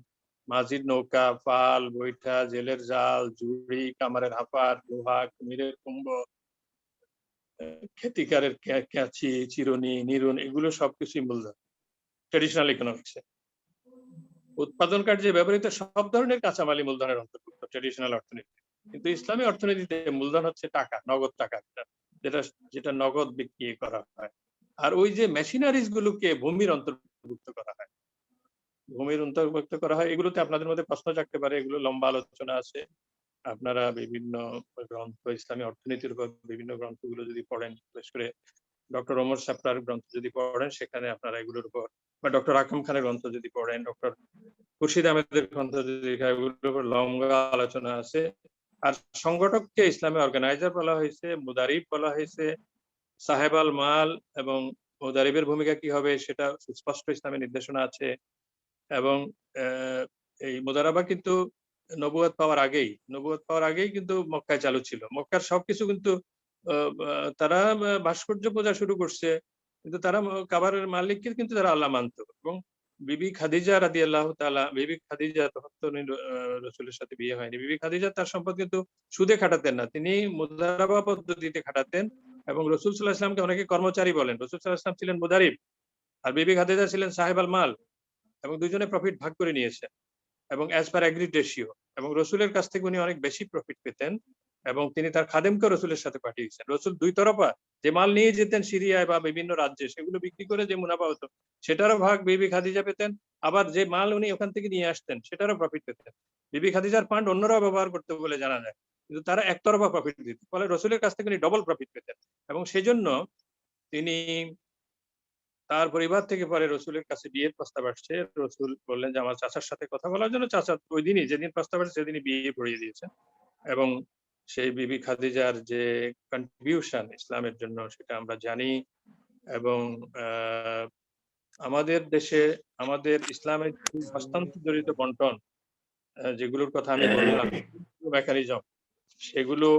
মাঝির নৌকা, পাল, বৈঠা, জেলের জাল, ঝুড়ি, কামারের হাপার, লোহা, কুমিরের কুম্ভ, খেতিকারের ক্যাঁচি, চিরুনি, নিরুন, এগুলো সবকিছুই মূলধন ট্রেডিশনাল ইকোনমিক্সে। উৎপাদন কার্যে ব্যবহৃত সব ধরনের কাঁচামালই মূলধনের অন্তর্ভুক্ত ট্রেডিশনাল অর্থনীতি। কিন্তু ইসলামী অর্থনীতিতে মূলধন হচ্ছে টাকা, নগদ টাকা, যেটা যেটা নগদ বিক্রি করা হয়। আর ওই যে মেশিনারিজ গুলোকে ভূমির অন্তর্ভুক্ত করা হয়, ভূমির অন্তর্ভুক্ত করা হয়। এগুলোতে আপনাদের মধ্যে প্রশ্ন জাগতে পারে, এগুলো লম্বা আলোচনা আছে। আপনারা বিভিন্ন গ্রন্থ, ইসলামী অর্থনীতির উপর বিভিন্ন গ্রন্থগুলো যদি পড়েন, বিশেষ করে ডক্টর ওমর সাপটার গ্রন্থ যদি পড়েন, সেখানে আপনারা এগুলোর উপর, বা ডক্টর আকরম খানের গ্রন্থ যদি পড়েন, ডক্টর খুরশিদ আহমেদের গ্রন্থ যদি এগুলোর উপর লম্বা আলোচনা আছে। আর সংগঠককে ইসলামে অর্গানাইজার বলা হয়েছে, মুদারিব বলা হয়েছে, সাহেব আল মাল এবং মুদারিবের ভূমিকা কি হবে সেটা সুস্পষ্ট ইসলামের নির্দেশনা আছে। এবং এই মুদারাবা কিন্তু নবুয়ত পাওয়ার আগেই কিন্তু মক্কায় চালু ছিল। মক্কার সবকিছু কিন্তু তারা ভাস্কর্য পূজা শুরু করছে, কিন্তু তারা কাবারের মালিককে কিন্তু তারা আল্লাহ মানত। এবং বিবি খাদিজা রাদিয়াল্লাহু তাআলা, বিবি খাদিজা তখন তো রাসূলের সাথে বিয়ে হয়নি। বিবি খাদিজা তার সম্পদ কিন্তু সুদে খাটাতেন না, তিনি মুদারাবা পদ্ধতিতে খাটাতেন। এবং রাসূল সাল্লাল্লাহু আলাইহি ওয়াসাল্লামকে অনেকে কর্মচারী বলেন। রাসূল সাল্লাল্লাহু আলাইহি ওয়াসাল্লাম ছিলেন মুদারিব, আর বিবি খাদিজা ছিলেন সাহেব আল মাল, এবং দুইজনে প্রফিট ভাগ করে নিয়েছে এবং অ্যাজ পার এগ্রিড রেশিও। এবং রসুলের কাছ থেকে উনি অনেক বেশি প্রফিট পেতেন এবং তিনি তার খাদেমকে রসুলের সাথে পাঠিয়েছেন। রসুল দুই তরফা যে মাল নিয়ে যেতেন সিরিয়ায় বা বিভিন্ন রাজ্যে, সেগুলো বিক্রি করে যে মুনাফা হতো সেটারও ভাগ বিবি খাদিজা পেতেন। আবার যে মাল উনি ওখান থেকে নিয়ে আসতেন সেটারও প্রফিট পেতেন। বিবি খাদিজার ফান্ড অন্যরাও ব্যবহার করতে বলে জানা যায়, কিন্তু তারা একতরফা প্রফিট দিত, ফলে রসুলের কাছ থেকে উনি ডবল প্রফিট পেতেন। এবং সেই জন্য তিনি, তার পরিবার থেকে পরে রসুলের কাছে বিয়ের প্রস্তাব আসছে। রসুল বললেন যে আমার চাচার সাথে কথা বলার জন্য। চাচা ওই দিনই, যেদিন প্রস্তাব আসছে সেদিনই বিয়ে পড়িয়ে দিয়েছেন। এবং সেই বিবি খাদিজার যে কন্ট্রিবিউশন ইসলামের জন্য সেটা আমরা জানি। এবং আমাদের দেশে আমাদের ইসলামের হস্তান্তর জড়িত বন্টন, যেগুলোর কথা আমি বললাম, মেকানিজম, সেগুলো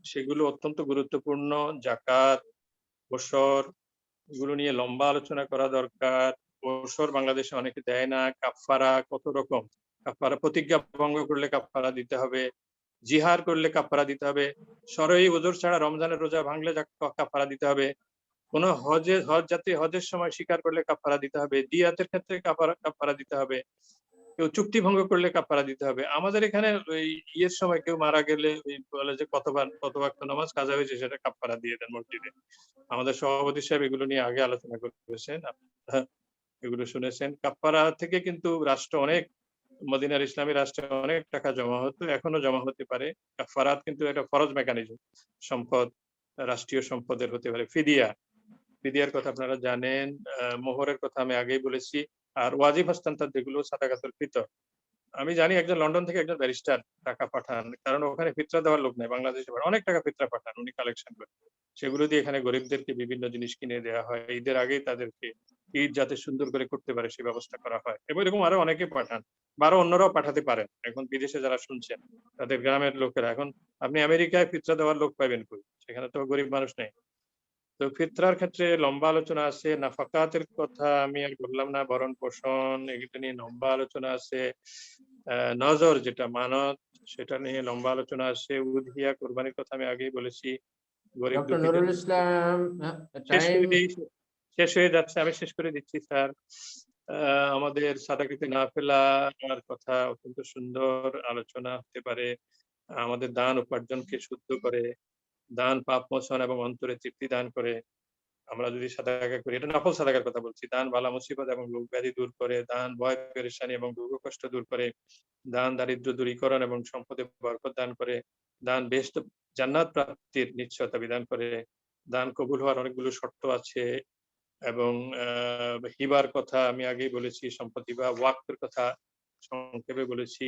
সেগুলো অত্যন্ত গুরুত্বপূর্ণ। জাকাত, ওসর, এগুলো নিয়ে লম্বা আলোচনা করা দরকার। ওসর বাংলাদেশে অনেকে দেয় না। কাফফারা কত রকম, কাফফারা প্রতিজ্ঞা ভঙ্গ করলে কাফফারা দিতে হবে, জিহার করলে কাফফারা দিতে হবে, শরঈ ওজর ছাড়া রমজানের রোজা ভাঙলে কাফফারা দিতে হবে, কোন হজ যাত্রী হজের সময় স্বীকার করলে কাফফারা দিতে হবে, দিয়াতের ক্ষেত্রে কাফফারা দিতে হবে, কেউ চুক্তি ভঙ্গ করলে কাফফারা দিতে হবে। আমাদের এখানে ওই ইয়ের সময় কেউ মারা গেলে ওই বলে যে কত ওয়াক্ত নামাজ কাজা হয়েছে সেটা কাফফারা দিয়ে দেন মসজিদে। আমাদের সভাপতি সাহেব এগুলো নিয়ে আগে আলোচনা করেছেন, আপনারা এগুলো শুনেছেন। কাফফারা থেকে কিন্তু রাষ্ট্র অনেক, মদিনার ইসলামী রাষ্ট্রে অনেক টাকা জমা হতো, এখনো জমা হতে পারে। কাফফারাত কিন্তু একটা ফরজ মেকানিজম, সম্পদ রাষ্ট্রীয় সম্পদের হতে পারে। ফিদিয়ার কথা আপনারা জানেন, মোহরের কথা আমি আগেই বলেছি। আর ওয়াজিব হস্তান্তর যেগুলো, সাদাকাতুল ফিতর, আমি জানি একজন লন্ডন থেকে একজন ব্যারিস্টার টাকা পাঠান, কারণ ওখানে ফিতরা দেওয়ার লোক নেই। বাংলাদেশে অনেক টাকা ফিতরা পাঠান উনি কালেকশন করে, সেগুলো দিয়ে এখানে গরিবদেরকে বিভিন্ন জিনিস কিনে দেওয়া হয়। ঈদের আগেই তাদেরকে ঈদ যাতে সুন্দর করে করতে পারে সে ব্যবস্থা করা হয়। এবং এরকম আরো অনেকে পাঠান, বা আরো অন্যরাও পাঠাতে পারেন। এখন বিদেশে যারা শুনছেন তাদের গ্রামের লোকেরা, এখন আপনি আমেরিকায় ফিতরা দেওয়ার লোক পাইবেন কই, সেখানে তো গরিব মানুষ নেই। তো ফিতরার ক্ষেত্রে লম্বা আলোচনা আছে। নাফাকাতের কথা আমি আর বললাম না, ভরণ পোষণ, এগুলো নিয়ে লম্বা আলোচনা আছে। নজর যেটা মানত, সেটা নিয়ে লম্বা আলোচনা আছে। উযহিয়া, কোরবানির কথা আমি আগেই বলেছি। গরিব ডক্টর দুঃখীদের নুরুল ইসলাম, শেষ করে দিই, শেষ হয়ে যাচ্ছে, আমি শেষ করে দিচ্ছি স্যার। আমাদের সাদাকাতে নাফিলার কথা অত্যন্ত সুন্দর আলোচনা হতে পারে। আমাদের দান উপার্জনকে শুদ্ধ করে, দান পাপ মোচন এবং অন্তরে তৃপ্তি দান করে। আমরা যদি সাদাকা করি, এটা নফল সাদাকার কথা বলছি, দান বালা মুসিবত এবং রোগ ব্যাধি দূর করে, দান ভয় পেরেশানি এবং দুঃখ কষ্ট দূর করে, দান দারিদ্র দূরীকরণ এবং সম্পদে বরকত দান করে, দান বেহেশত জান্নাত প্রাপ্তির নিশ্চয়তা বিধান করে, দান কবুল হওয়ার অনেকগুলো শর্ত আছে। এবং হিবার কথা আমি আগেই বলেছি, সম্পদ হিবা, ওয়াক্তের কথা সংক্ষেপে বলেছি।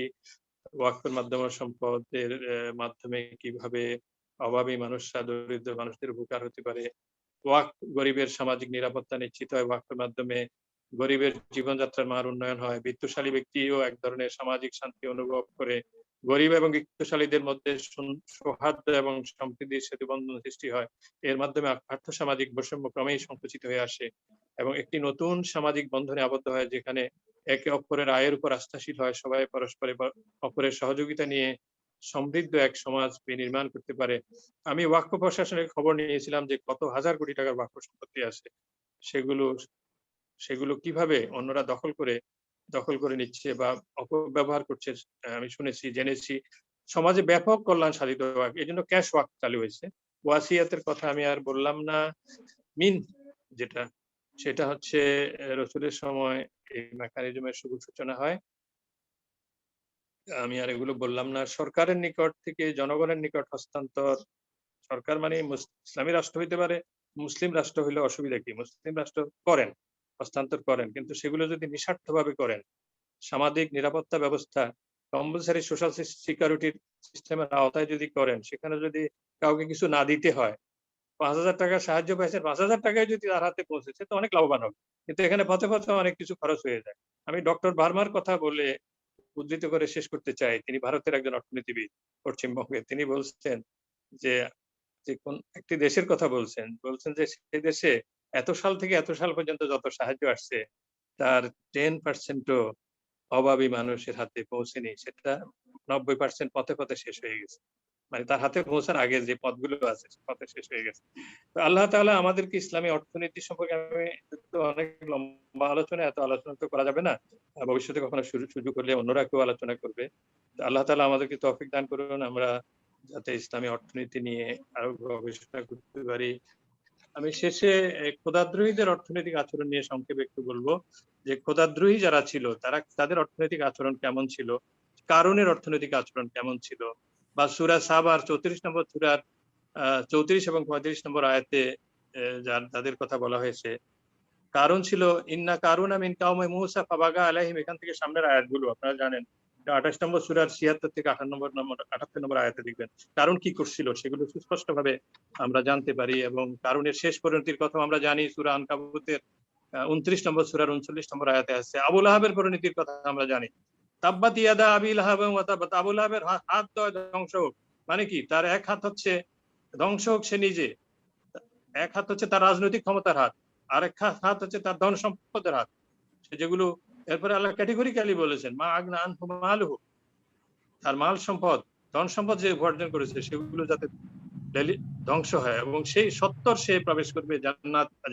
ওয়াকফের মাধ্যমে সম্পদের মাধ্যমে কিভাবে অভাবী মানুষরা, দরিদ্র মানুষদের উপকার হতে পারে। ওয়াকফ গরিবের সামাজিক নিরাপত্তা নিশ্চিত হয় ওয়াকফের মাধ্যমে। গরিবের জীবনযাত্রার মান উন্নয়ন হয়। বিত্তশালী ব্যক্তিও এক ধরনের সামাজিক শান্তি অনুভব করে। গরিব এবং বিত্তশালীদের মধ্যে সৌহার্দ্য এবং সম্প্রীতির সেতুবন্ধন সৃষ্টি হয়। এর মাধ্যমে আর্থসামাজিক বৈষম্য ক্রমেই সংকুচিত হয়ে আসে এবং একটি নতুন সামাজিক বন্ধনে আবদ্ধ হয়, যেখানে একে অপরের আয়ের উপর আস্থাশীল হয়। সবাই পরস্পরে অপরের সহযোগিতা নিয়ে সমৃদ্ধ এক সমাজ বিনির্মাণ করতে পারে। আমি ওয়াকফ প্রশাসনের খবর নিয়েছিলাম যে কত হাজার কোটি টাকার ওয়াকফ সম্পত্তি আছে। সেগুলো সেগুলো কিভাবে অন্যরা দখল করে নিচ্ছে বা অপব্যবহার করছে, আমি শুনেছি, জেনেছি। সমাজে ব্যাপক কল্যাণ সাধিত ওয়াকফ, এই জন্য ক্যাশ ওয়াকফ চালু হয়েছে। ওয়াসিয়াতের কথা আমি আর বললাম না। মিন যেটা, সেটা হচ্ছে রসুলের সময় এই মেকানিজমের শুভ সূচনা হয়। আমি আর এগুলো বললাম না। সরকারের নিকট থেকে জনগণের নিকট হস্তান্তর। সরকার মানে ইসলামী রাষ্ট্র হইতে পারে, মুসলিম রাষ্ট্র হইলে অসুবিধা কি? মুসলিম রাষ্ট্র করেন, হস্তান্তর করেন, কিন্তু সেগুলো যদি নিঃস্বার্থভাবে করেন, সামাজিক নিরাপত্তা ব্যবস্থা কম্পালসারি সোশ্যাল সিকিউরিটির সিস্টেমের আওতায় যদি করেন, সেখানে যদি কাউকে কিছু না দিতে হয়, 5,000 টাকা সাহায্য পাইছেন, 5,000 টাকায় যদি তার হাতে পৌঁছেছে তো অনেক লাভবান হবে। কিন্তু এখানে পথে পথে অনেক কিছু খরচ হয়ে যায়। আমি ডক্টর ভার্মার কথা বলে উদ্ধৃত করে শেষ করতে চাই। তিনি ভারতের একজন অর্থনীতিবিদ, পশ্চিমবঙ্গে। তিনি বলছেন যে যে কোন একটি দেশের কথা বলছেন যে সেই দেশে এত সাল থেকে এত সাল পর্যন্ত যত সাহায্য আসছে, তার 10% ও অভাবী মানুষের হাতে পৌঁছেনি। সেটা 90% পথে পথে শেষ হয়ে গেছে। মানে তার হাতে পৌঁছার আগে যে পথগুলো আছে সে পথে শেষ হয়ে গেছে। তো আল্লাহ তাআলা আমাদেরকে ইসলামী অর্থনীতি সম্পর্কে, আমি তো অনেক লম্বা আলোচনা, এত আলোচনা তো করা যাবে না। ভবিষ্যতে কখনো সুযোগ হলে অন্যরা কেউ আলোচনা করবে। তো আল্লাহ তাআলা আমাদেরকে তৌফিক দান করুন, আমরা যাতে ইসলামী অর্থনীতি নিয়ে আরো গবেষণা করতে পারি। আমি শেষে খোদাদ্রোহীদের অর্থনৈতিক আচরণ নিয়ে সংক্ষেপে একটু বলবো যে খোদাদ্রোহী যারা ছিল তাদের অর্থনৈতিক আচরণ কেমন ছিল, কারুনের অর্থনৈতিক আচরণ কেমন ছিল, বা সূরা সাবার 34 নম্বর সূরার 34 এবং 35 নম্বর আয়াতে যাদের কথা বলা হয়েছে। কারণ ছিল ইন্না কারুনা মিন কাওমে মূসা ফাবাগা আলাইহিম, এখান থেকে সামনের আয়াতগুলো আপনারা জানেন। 28 নম্বর সূরার 76 থেকে 78 নম্বর আয়াতে দেখবেন কারণ কি করছিল, সেগুলো সুস্পষ্টভাবে আমরা জানতে পারি। এবং কারণের শেষ পরিণতির কথা আমরা জানি, সূরা আনকাবুতের 29 নম্বর সূরার 39 নম্বর আয়াতে আছে। আবু লাহাবের পরিণতির কথা আমরা জানি। তাব্বাত ইয়াদা আবি লাহাব ওয়া তাব্বাত, আবু লাহাবের হাত ধ্বংস হোক। মানে কি? তার এক হাত হচ্ছে ধ্বংস হোক সে নিজে, এক হাত হচ্ছে তার রাজনৈতিক ক্ষমতার হাত, আরেক হাত হচ্ছে তার ধন সম্পদের হাত। সে যেগুলো, এরপরে আল্লাহ ক্যাটেগরিক্যালি বলেছেন মা আগনা আনহু মালুহু, তার মাল সম্পদ, ধন সম্পদ যে উপার্জন করেছে সেগুলো যাতে ধ্বংস হয়, এবং সেই সত্তর সে প্রবেশ করবে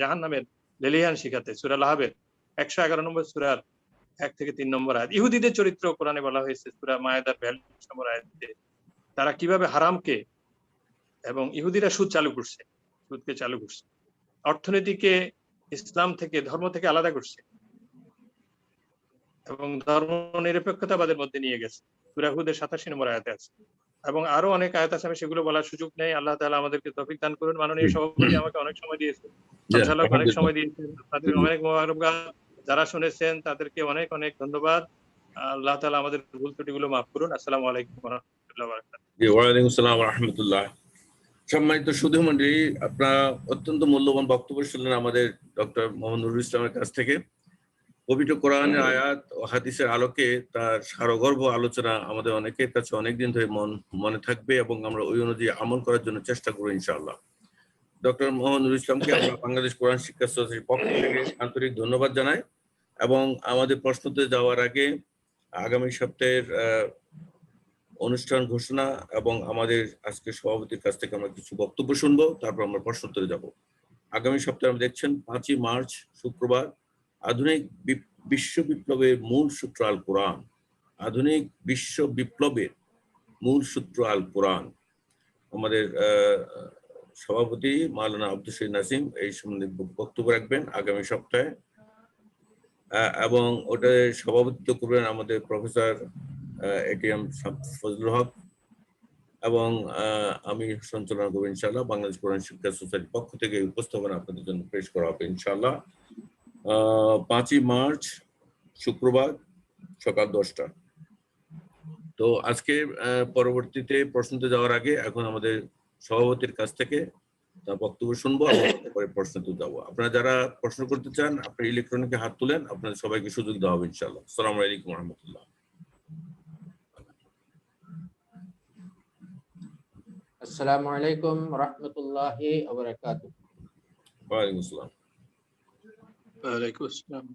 জাহান্নামের লেলিহান শিখাতে। সূরা লাহাবের 111 নম্বর সূরার 1 থেকে 3 নম্বর আয়াত। ইহুদিদের চরিত্র কোরআনে বলা হয়েছে সূরা মায়েদার 42 নম্বর আয়াতে। তারা কিভাবে হারামকে, এবং ইহুদিরা সুদ চালু করছে, সুদকে চালু করছে, অর্থনীতিকে ইসলাম থেকে, ধর্ম থেকে আলাদা করছে এবং ধর্ম নিরপেক্ষতাবাদের মধ্যে নিয়ে গেছে। সূরা হুদের 87 নম্বর আয়াতে আছে, এবং আরো অনেক আয়াত আছে, আমি সেগুলো বলার সুযোগ নেই। আল্লাহ তাআলা আমাদেরকে তৌফিক দান করুন। মাননীয় সভাপতি আমাকে অনেক সময় দিয়েছেন, সঞ্চালক অনেক সময় দিয়েছেন, তাদের অনেক মোবারকবাদ। যারা শুনেছেন তাদেরকে অনেক অনেক ধন্যবাদ। আল্লাহ তাআলা আমাদের ভুল ত্রুটিগুলো মাফ করুন। আসসালামু আলাইকুম ওয়া রাহমাতুল্লাহি ওয়া বারাকাতুহু। ওয়া আলাইকুম আসসালাম ওয়া রাহমাতুল্লাহ। সম্মানিত সুধী মণ্ডলী, আপনারা অত্যন্ত মূল্যবান বক্তব্য শুনলেন আমাদের ডক্টর মোহাম্মদ নুরুল ইসলামের কাছ থেকে। পবিত্র কোরআনের আয়াত ও হাদিসের আলোকে তার সারগর্ভ আলোচনা আমাদের অনেকের কাছে অনেকদিন ধরে মনে থাকবে, এবং আমরা ওই অনুযায়ী আমল করার জন্য চেষ্টা করব ইনশাআল্লাহ। ডক্টর মোহাম্মদ নুরুল ইসলামকে আমরা বাংলাদেশ কোরআন শিক্ষা সোসাইটির পক্ষ থেকে আন্তরিক ধন্যবাদ জানাই। এবং আমাদের প্রশ্নোত্তরে যাওয়ার আগে আগামী সপ্তাহের অনুষ্ঠান ঘোষণা এবং আমাদের আজকে সভাপতির কাছ থেকে আমরা কিছু বক্তব্য শুনবো, তারপর আমরা প্রশ্নোত্তরে যাব। আগামী সপ্তাহে আমরা দেখছেন 5ই মার্চ শুক্রবার, আধুনিক বিশ্ব বিপ্লবের মূল সূত্র আল কোরআন। আধুনিক বিশ্ব বিপ্লবের মূল সূত্র আল কোরআন। আমাদের সভাপতি মাওলানা আব্দুল শহীদ নাসিম এই সম্বন্ধে বক্তব্য রাখবেন আগামী সপ্তাহে, এবং ওটা সভাপতিত্ব করবেন আমাদের প্রফেসর এটিএম ফজলুল হক, এবং আমি সঞ্চালনা করবো ইনশাআল্লাহ। বাংলাদেশ কোরআন শিক্ষা সোসাইটির পক্ষ থেকে উপস্থাপনা আপনাদের জন্য পেশ করা হবে ইনশাআল্লাহ 5ই মার্চ শুক্রবার সকাল 10টা। তো আজকে পরবর্তীতে প্রশ্নতে যাওয়ার আগে এখন আমাদের সভাপতির কাছ থেকে তার বক্তব্য শুনবো এবং পরে প্রশ্নতে যাবো। আপনারা যারা প্রশ্ন করতে চান আপনি ইলেকট্রনিকে হাত তুলেন, আপনাদের সবাইকে সুযোগ দেওয়া হবে ইনশাআল্লাহ। আসসালামু আলাইকুম রহমতুল্লাহ। আসসালামু আলাইকুম রহমতুল্লাহি ওয়া বারাকাতুহু। ওয়ালাইকুম আসসালাম। ওয়ালাইকুম আসসালাম।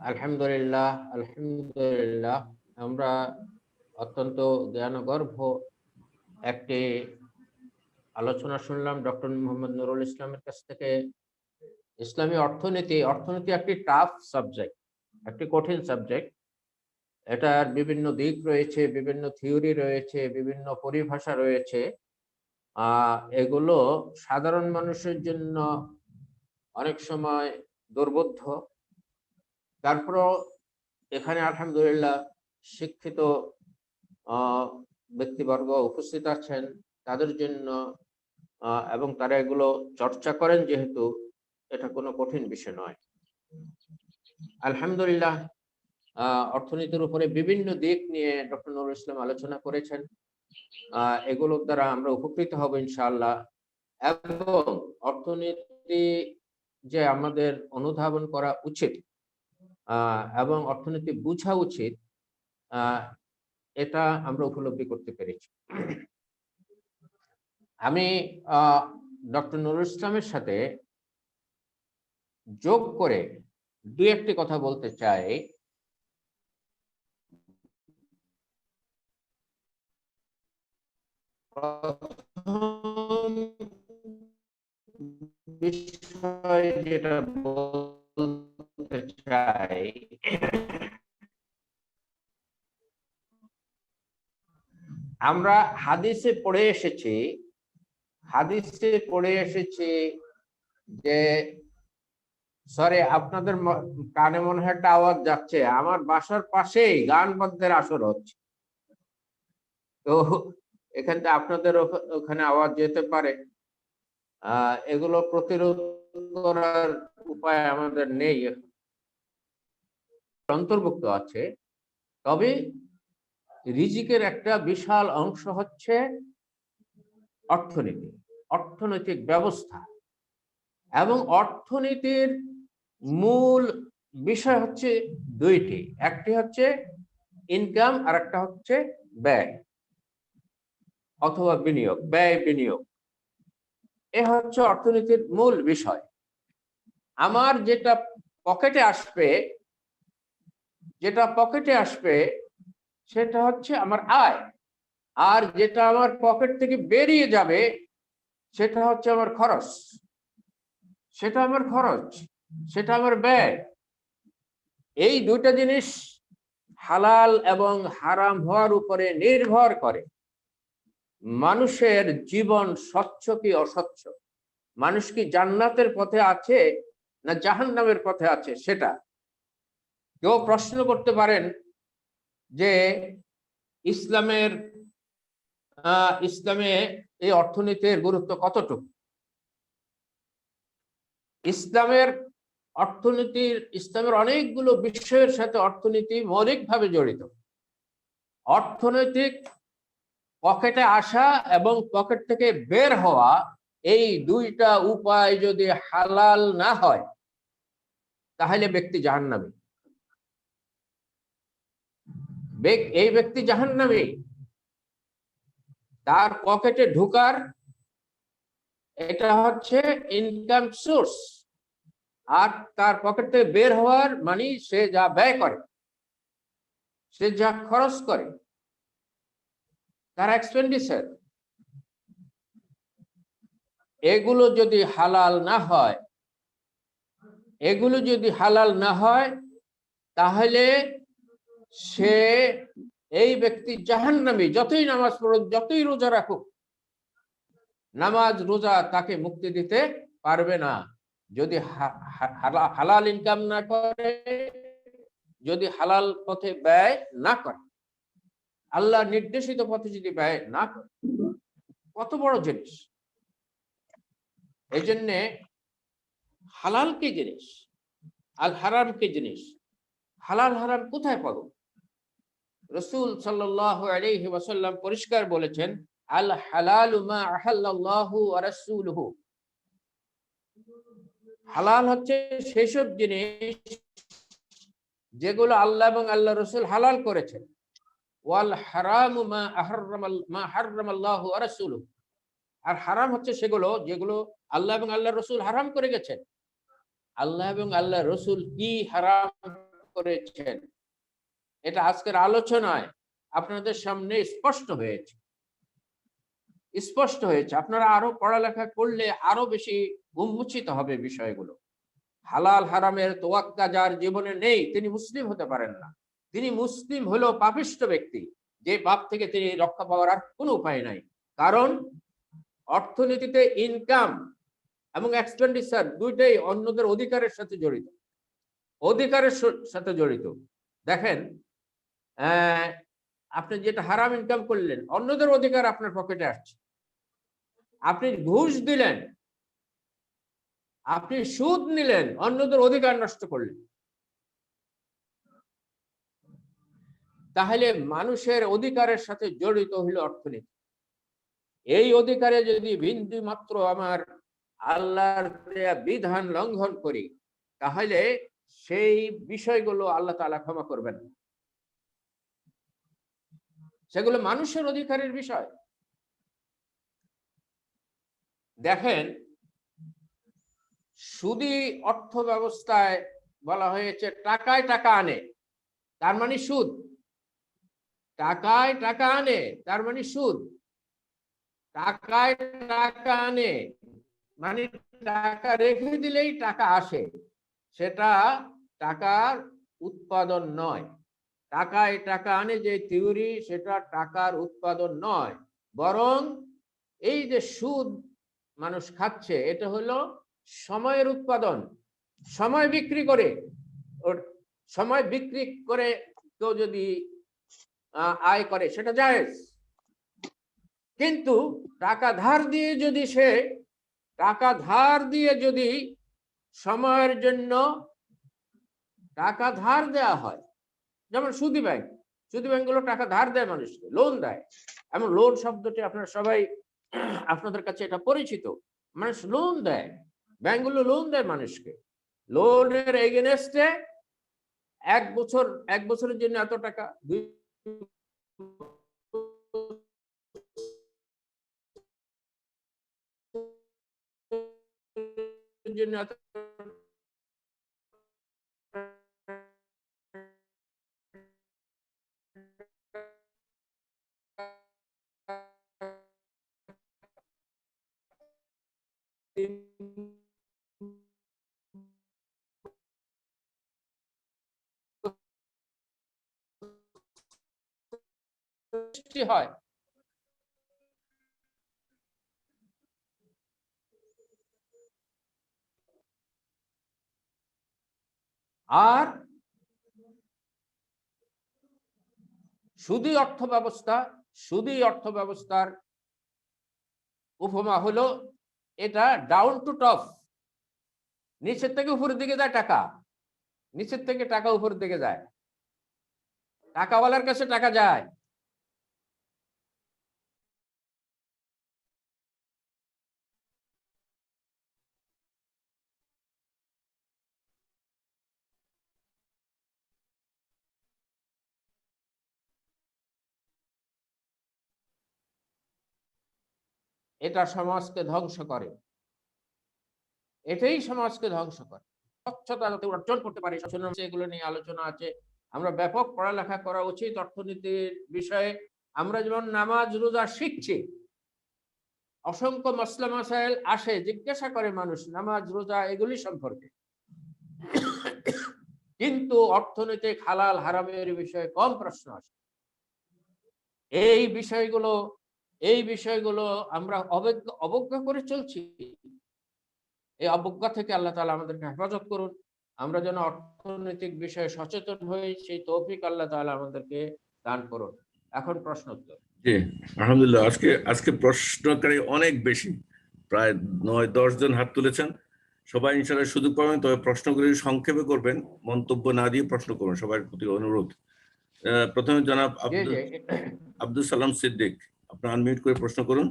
আলহামদুলিল্লাহ, আমরা অত্যন্ত জ্ঞানগর্ভ একটি আলোচনা শুনলাম ডক্টর মোহাম্মদ নুরুল ইসলামের কাছ থেকে। ইসলামী অর্থনীতি একটি টাফ সাবজেক্ট, একটি কঠিন সাবজেক্ট। এটার বিভিন্ন দিক রয়েছে, বিভিন্ন থিওরি রয়েছে, বিভিন্ন পরিভাষা রয়েছে। এগুলো সাধারণ মানুষের জন্য অনেক সময় দুর্বোধ্য। তারপরও এখানে আলহামদুলিল্লাহ শিক্ষিত ব্যক্তিবর্গ উপস্থিত আছেন, তাদের জন্য এবং তারা এগুলো চর্চা করেন, যেহেতু এটা কোনো কঠিন বিষয় নয়। আলহামদুলিল্লাহ, অর্থনীতির উপরে বিভিন্ন দিক নিয়ে ডক্টর নুরুল ইসলাম আলোচনা করেছেন। এগুলোর দ্বারা আমরা উপকৃত হব ইনশাআল্লাহ। এবং অর্থনীতি যে আমাদের অনুধাবন করা উচিত এবং অর্থনীতি বোঝা উচিত, এটা আমরা উপলব্ধি করতে পেরেছি। আমি ডক্টর নুরুল ইসলামের সাথে যোগ করে দুই একটি কথা বলতে চাই। বিষয় যেটা বলতে চাই, আমরা হাদিসে পড়ে এসেছি যে, সরি আপনাদের কানে মনে হয় একটা আওয়াজ যাচ্ছে, আমার বাসার পাশেই গান বাদ্যের আসর হচ্ছে, তো এখান থেকে আপনাদের ওখানে আওয়াজ যেতে পারে। এগুলো প্রতিরোধ করার উপায় আমাদের নেই, অন্তর্ভুক্ত আছে। তবে রিজিকের একটা বিশাল অংশ হচ্ছে অর্থনৈতিক ব্যবস্থা, এবং অর্থনীতির মূল বিষয় হচ্ছে দুইটি, একটি হচ্ছে ইনকাম আর একটা হচ্ছে ব্যয় অথবা বিনিয়োগ, বিনিয়োগ। এ হচ্ছে অর্থনীতির মূল বিষয়। আমার যেটা পকেটে আসবে সেটা হচ্ছে আমার আয়, আর যেটা আমার পকেট থেকে বেরিয়ে যাবে সেটা হচ্ছে আমার খরচ, সেটা আমার ব্যয়। এই দুইটা জিনিস হালাল এবং হারাম হওয়ার উপরে নির্ভর করে মানুষের জীবন স্বচ্ছ কি অস্বচ্ছ, মানুষ কি জান্নাতের পথে আছে না জাহান্নামের পথে আছে। সেটা কেউ প্রশ্ন করতে পারেন যে ইসলামে এই অর্থনীতির গুরুত্ব কতটুকু। ইসলামের অনেকগুলো বিষয়ের সাথে অর্থনীতি মৌলিকভাবে জড়িত। অর্থনৈতিক পকেটে আসা এবং পকেট থেকে বের হওয়া, এই দুইটা উপায় যদি হালাল না হয় তাহলে ব্যক্তি জাহান্নামী। এই ব্যক্তি জাহান্নামী। তার পকেটে ঢোকার এটা হচ্ছে ইনকাম সোর্স, আর তার পকেট থেকে বের হওয়ার মানে সে যা ব্যয় করে, সে যা খরচ করে, তার এক্সপেন্ডিচার, এগুলো যদি হালাল না হয় তাহলে সে এই ব্যক্তি জাহান্নামী। যতই নামাজ পড়ুক, যতই রোজা রাখুক, নামাজ রোজা তাকে মুক্তি দিতে পারবে না যদি হালাল ইনকাম না করে, যদি হালাল পথে ব্যয় না করে, আল্লাহ নির্দেশিত পথে যদি ব্যয় না করে। কত বড় জিনিস! এই জন্যে হালাল কি জিনিস আর হারাম কি জিনিস, হালাল হারাম কোথায় পাবো, রাসূল সাল্লাল্লাহু আলাইহি ওয়াসাল্লাম পরিষ্কার বলেছেন, আল হালালু মা আহাল্লাল্লাহু ওয়া রাসূলুহু। হালাল হচ্ছে সেসব জিনিস যেগুলো আল্লাহ এবং আল্লাহ রাসূল হালাল করেছেন। ওয়াল হারামু মা হারামাল্লাহু ওয়া রাসূলুহু। আর হারাম হচ্ছে সেগুলো যেগুলো আল্লাহ এবং আল্লাহ রাসূল হারাম করে গেছেন। আল্লাহ এবং আল্লাহ রাসূল কি হারাম করেছেন এটা আজকের আলোচনায় আপনাদের সামনে স্পষ্ট হয়েছে। আপনারা আরো পড়ালেখা করলে আরো বেশি উন্মোচিত হবে বিষয়গুলো। হালাল হারামের তোয়াক্কা যার জীবনে নেই তিনি মুসলিম হতে পারেন না। তিনি মুসলিম হলো পাপিষ্ঠ ব্যক্তি, যে পাপ থেকে তিনি রক্ষা পাওয়ার আর কোনো উপায় নাই। কারণ অর্থনীতিতে ইনকাম এবং এক্সপেন্ডিচার দুইটাই অন্যদের অধিকারের সাথে জড়িত। দেখেন, আপনি যেটা হারাম ইনকাম করলেন, অন্যদের অধিকার আপনার পকেটে আসছে। আপনি ঘুষ দিলেন, আপনি সুদ নিলেন, অন্যদের অধিকার নষ্ট করলেন। তাহলে মানুষের অধিকারের সাথে জড়িত হইল অর্থনীতি। এই অধিকারে যদি বিন্দু মাত্র আমার আল্লাহর বিধান লঙ্ঘন করি, তাহলে সেই বিষয়গুলো আল্লাহ তাআলা ক্ষমা করবেন। সেগুলো মানুষের অধিকারের বিষয়। দেখেন, সুদী অর্থ ব্যবস্থায় বলা হয়েছে টাকায় টাকা আনে, তার মানে সুদ। টাকায় টাকা আনে তার মানে সুদ। টাকায় টাকা আনে মানে টাকা রেখে দিলেই টাকা আসে, সেটা টাকার উৎপাদন নয়। টাকায় টাকা আনে যে থিওরি, সেটা টাকার উৎপাদন নয়, বরং এই যে সুদ মানুষ খাচ্ছে এটা হলো সময়ের উৎপাদন। সময় বিক্রি করে কেউ যদি আয় করে সেটা জায়েজ, কিন্তু টাকা ধার দিয়ে যদি সময়ের জন্য টাকা ধার দেওয়া হয়, যেমন সুদী ব্যাংকগুলো টাকা ধার দেয় মানুষকে, লোন দেয়। এমন লোন শব্দটি আপনারা সবাই, আপনাদের কাছে এটা পরিচিত। মানুষ লোন দেয়, ব্যাংকগুলো লোন দেয় মানুষকে। লোনের এগেনস্টে এক বছরের জন্য এত টাকা, 2 জন্য এত হয়। আর সুদী অর্থ ব্যবস্থার উপমা হলো এটা ডাউন টু টপ, নিচের থেকে উপরের দিকে যায় টাকা, নিচের থেকে টাকা উপরের দিকে যায়, টাকাওয়ালার কাছে টাকা যায়। এটা সমাজকে ধ্বংস করে, এটাই সমাজকে ধ্বংস করে। স্বচ্ছতা যাতে অর্জন করতে পারে এগুলো নিয়ে আলোচনা আছে। আমরা ব্যাপক পড়ালেখা করা উচিত অর্থনীতির বিষয়ে। আমরা যেমন নামাজ রোজা শিখছি, অসংখ্য মাসলা মাসাইল আসে, জিজ্ঞাসা করে মানুষ নামাজ রোজা এগুলি সম্পর্কে, কিন্তু অর্থনৈতিক হালাল হারামের বিষয়ে কম প্রশ্ন আসে। এই বিষয়গুলো আমরা অবজ্ঞা করে চলছি। এই অবজ্ঞা থেকে আল্লাহ তাআলা আমাদেরকে হেফাজত করুন। আমরা যেন অর্থনৈতিক বিষয়ে সচেতন হই, সেই তৌফিক আল্লাহ তাআলা আমাদেরকে দান করুন। এখন প্রশ্ন উত্তর। জি, আলহামদুলিল্লাহ। আজকে প্রশ্নকারী অনেক বেশি, প্রায় 9-10 জন হাত তুলেছেন। সবাই ইনশাআল্লাহ সুযোগ পাবেন, তবে প্রশ্নগুলি সংক্ষেপে করবেন, মন্তব্য না দিয়ে প্রশ্ন করুন, সবার প্রতি অনুরোধ। প্রথমে জনাব জি জি আব্দুল সালাম সিদ্দিক, আপনি আনমিউট করে প্রশ্ন করুন।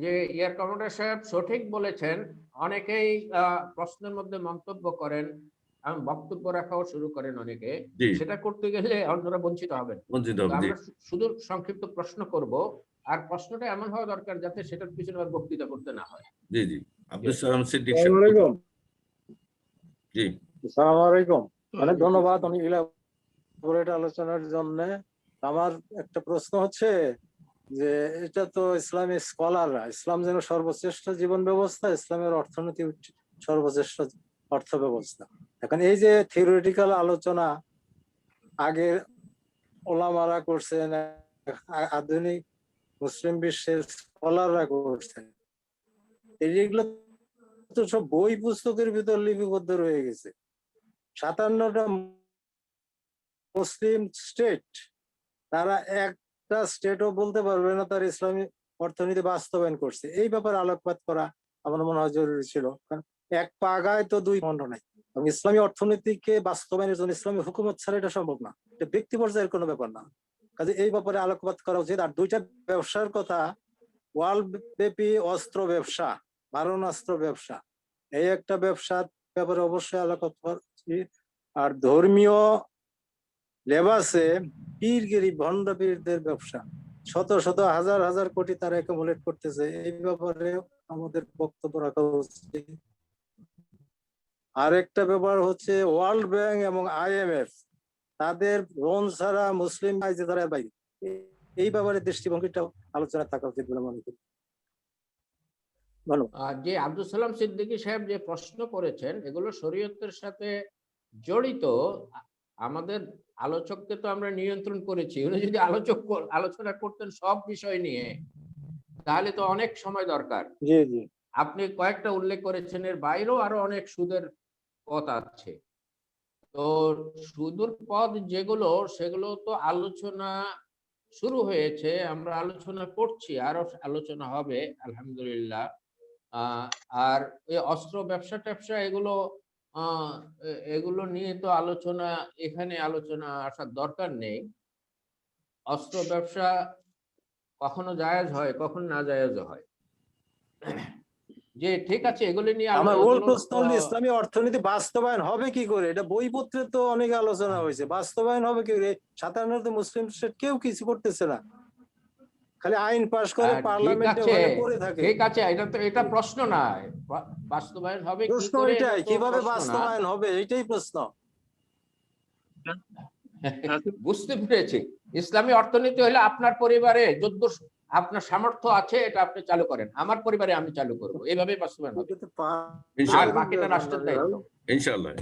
যে ইয়ার কমান্ডার সাহেব সঠিক বলেছেন, অনেকেই প্রশ্নের মধ্যে মন্তব্য করেন, বক্তব্য রাখাও শুরু করেন অনেকে, জি, সেটা করতে গেলে অন্যরা বঞ্চিত হবেন। বঞ্চিত তো হবে। জি আমরা শুধু সংক্ষিপ্ত প্রশ্ন করব, আর প্রশ্নটা এমন হওয়া দরকার যাতে সেটার পিছনে আর বক্তৃতা করতে না হয়। জি জি, আব্দুল সালাম সিদ্দিক আসসালামু আলাইকুম। জি, আসসালামু আলাইকুম। অনেক ধন্যবাদ অনেক ইলাবোরেট আলোচনার জন্য। আমার একটা প্রশ্ন হচ্ছে যে এটা তো ইসলামিক স্কলাররা, ইসলাম যেন সর্বশ্রেষ্ঠ জীবন ব্যবস্থা, ইসলামের অর্থনীতি সর্বশ্রেষ্ঠ অর্থ ব্যবস্থা। এখন এই যে থিওরিটিক্যাল আলোচনা আগে ওলামারা করছেন, আধুনিক মুসলিম বিশ্বের স্কলাররা করছেন, এইগুলো তো সব বই পুস্তকের ভিতর লিপিবদ্ধ রয়ে গেছে। 57টা মুসলিম স্টেট, তারা একটা স্টেটও বলতে পারবে না তার ইসলামী অর্থনীতি বাস্তবায়ন করছে। এই ব্যাপারে আলোকপাত করা আমার মনে হয় জরুরি ছিল, কারণ এক পাগায় তো দুই খণ্ড নাই। এবং ইসলামী অর্থনীতিকে বাস্তবায়নের জন্য ইসলামী হুকুমত ছাড়া এটা সম্ভব না, এটা ব্যক্তি পর্যায়ের কোনো ব্যাপার না। কাজে এই ব্যাপারে আলোকপাত করা উচিত। আর দুইটা ব্যবসার কথা, ওয়ার্ল্ড ব্যাপী অস্ত্র ব্যবসা, মারণাস্ত্র ব্যবসা, এই একটা ব্যবসার ব্যাপারে অবশ্যই আলোকপাত করা উচিত। আর ধর্মীয় লেবাসে পীরগিরি ভণ্ড পীরদের ব্যবসা, শত শত হাজার হাজার কোটি তারা অ্যাকুমুলেট করতেছে, এই ব্যাপারে আমাদের বক্তব্য রাখা উচিত। আরেকটা ব্যাপার হচ্ছে ওয়ার্ল্ড ব্যাংক এবং IMF তাদের লোন ছাড়া মুসলিম যে তারা বাইরে, এই ব্যাপারে দৃষ্টিভঙ্গিটাও আলোচনা থাকা উচিত বলে মনে করি। ধন্যবাদ। যে আব্দুল সালাম সিদ্দিকী সাহেব যে প্রশ্ন করেছেন, এগুলো শরীয়তের সাথে জড়িত। আমাদের আলোচককে তো আমরা নিয়ন্ত্রণ করেছি, উনি যদি আলোচনা করতেন সব বিষয় নিয়ে, তাহলে তো অনেক সময় দরকার। জি জি, আপনি কয়েকটা উল্লেখ করেছেন, এর বাইরেও আরো অনেক সুদের পথ আছে। তো সুদূর পথ যেগুলো, সেগুলো তো আলোচনা শুরু হয়েছে, আমরা আলোচনা করছি, আরো আলোচনা হবে আলহামদুলিল্লাহ। আর এই অস্ত্র ব্যবসা ট্যাবসা এগুলো নিয়ে তো আলোচনা, এখানে আলোচনা আসার দরকার নেই। অস্ত্র ব্যবসা কখনো জায়েজ হয়, কখনো না জায়েজ হয়। যে ঠিক আছে, এগুলো নিয়ে আমার মূল প্রশ্ন হলো ইসলামী অর্থনীতি বাস্তবায়ন হবে কি করে? এটা বইপত্রে তো অনেক আলোচনা হয়েছে, বাস্তবায়ন হবে কি করে? 57 মুসলিম স্টেট কেউ কিছু করতেছে না, খালি আইন পাশ করে পার্লামেন্টে ওখানে পড়ে থাকে। ঠিক আছে, এটা প্রশ্ন না, বাস্তবায়ন হবে কি প্রশ্ন করে, এটাই, কিভাবে বাস্তবায়ন হবে এটাই প্রশ্ন। বুঝতে পেরেছি। ইসলামী অর্থনীতি হলে আপনার পরিবারে যত আপনার সামর্থ্য আছে এটা আপনি চালু করেন, আমার পরিবারে আমি চালু করবো, এইভাবে বাস্তবায়ন হবে। আর বাকিটা রাষ্ট্রের দায়িত্ব। ইনশাআল্লাহ।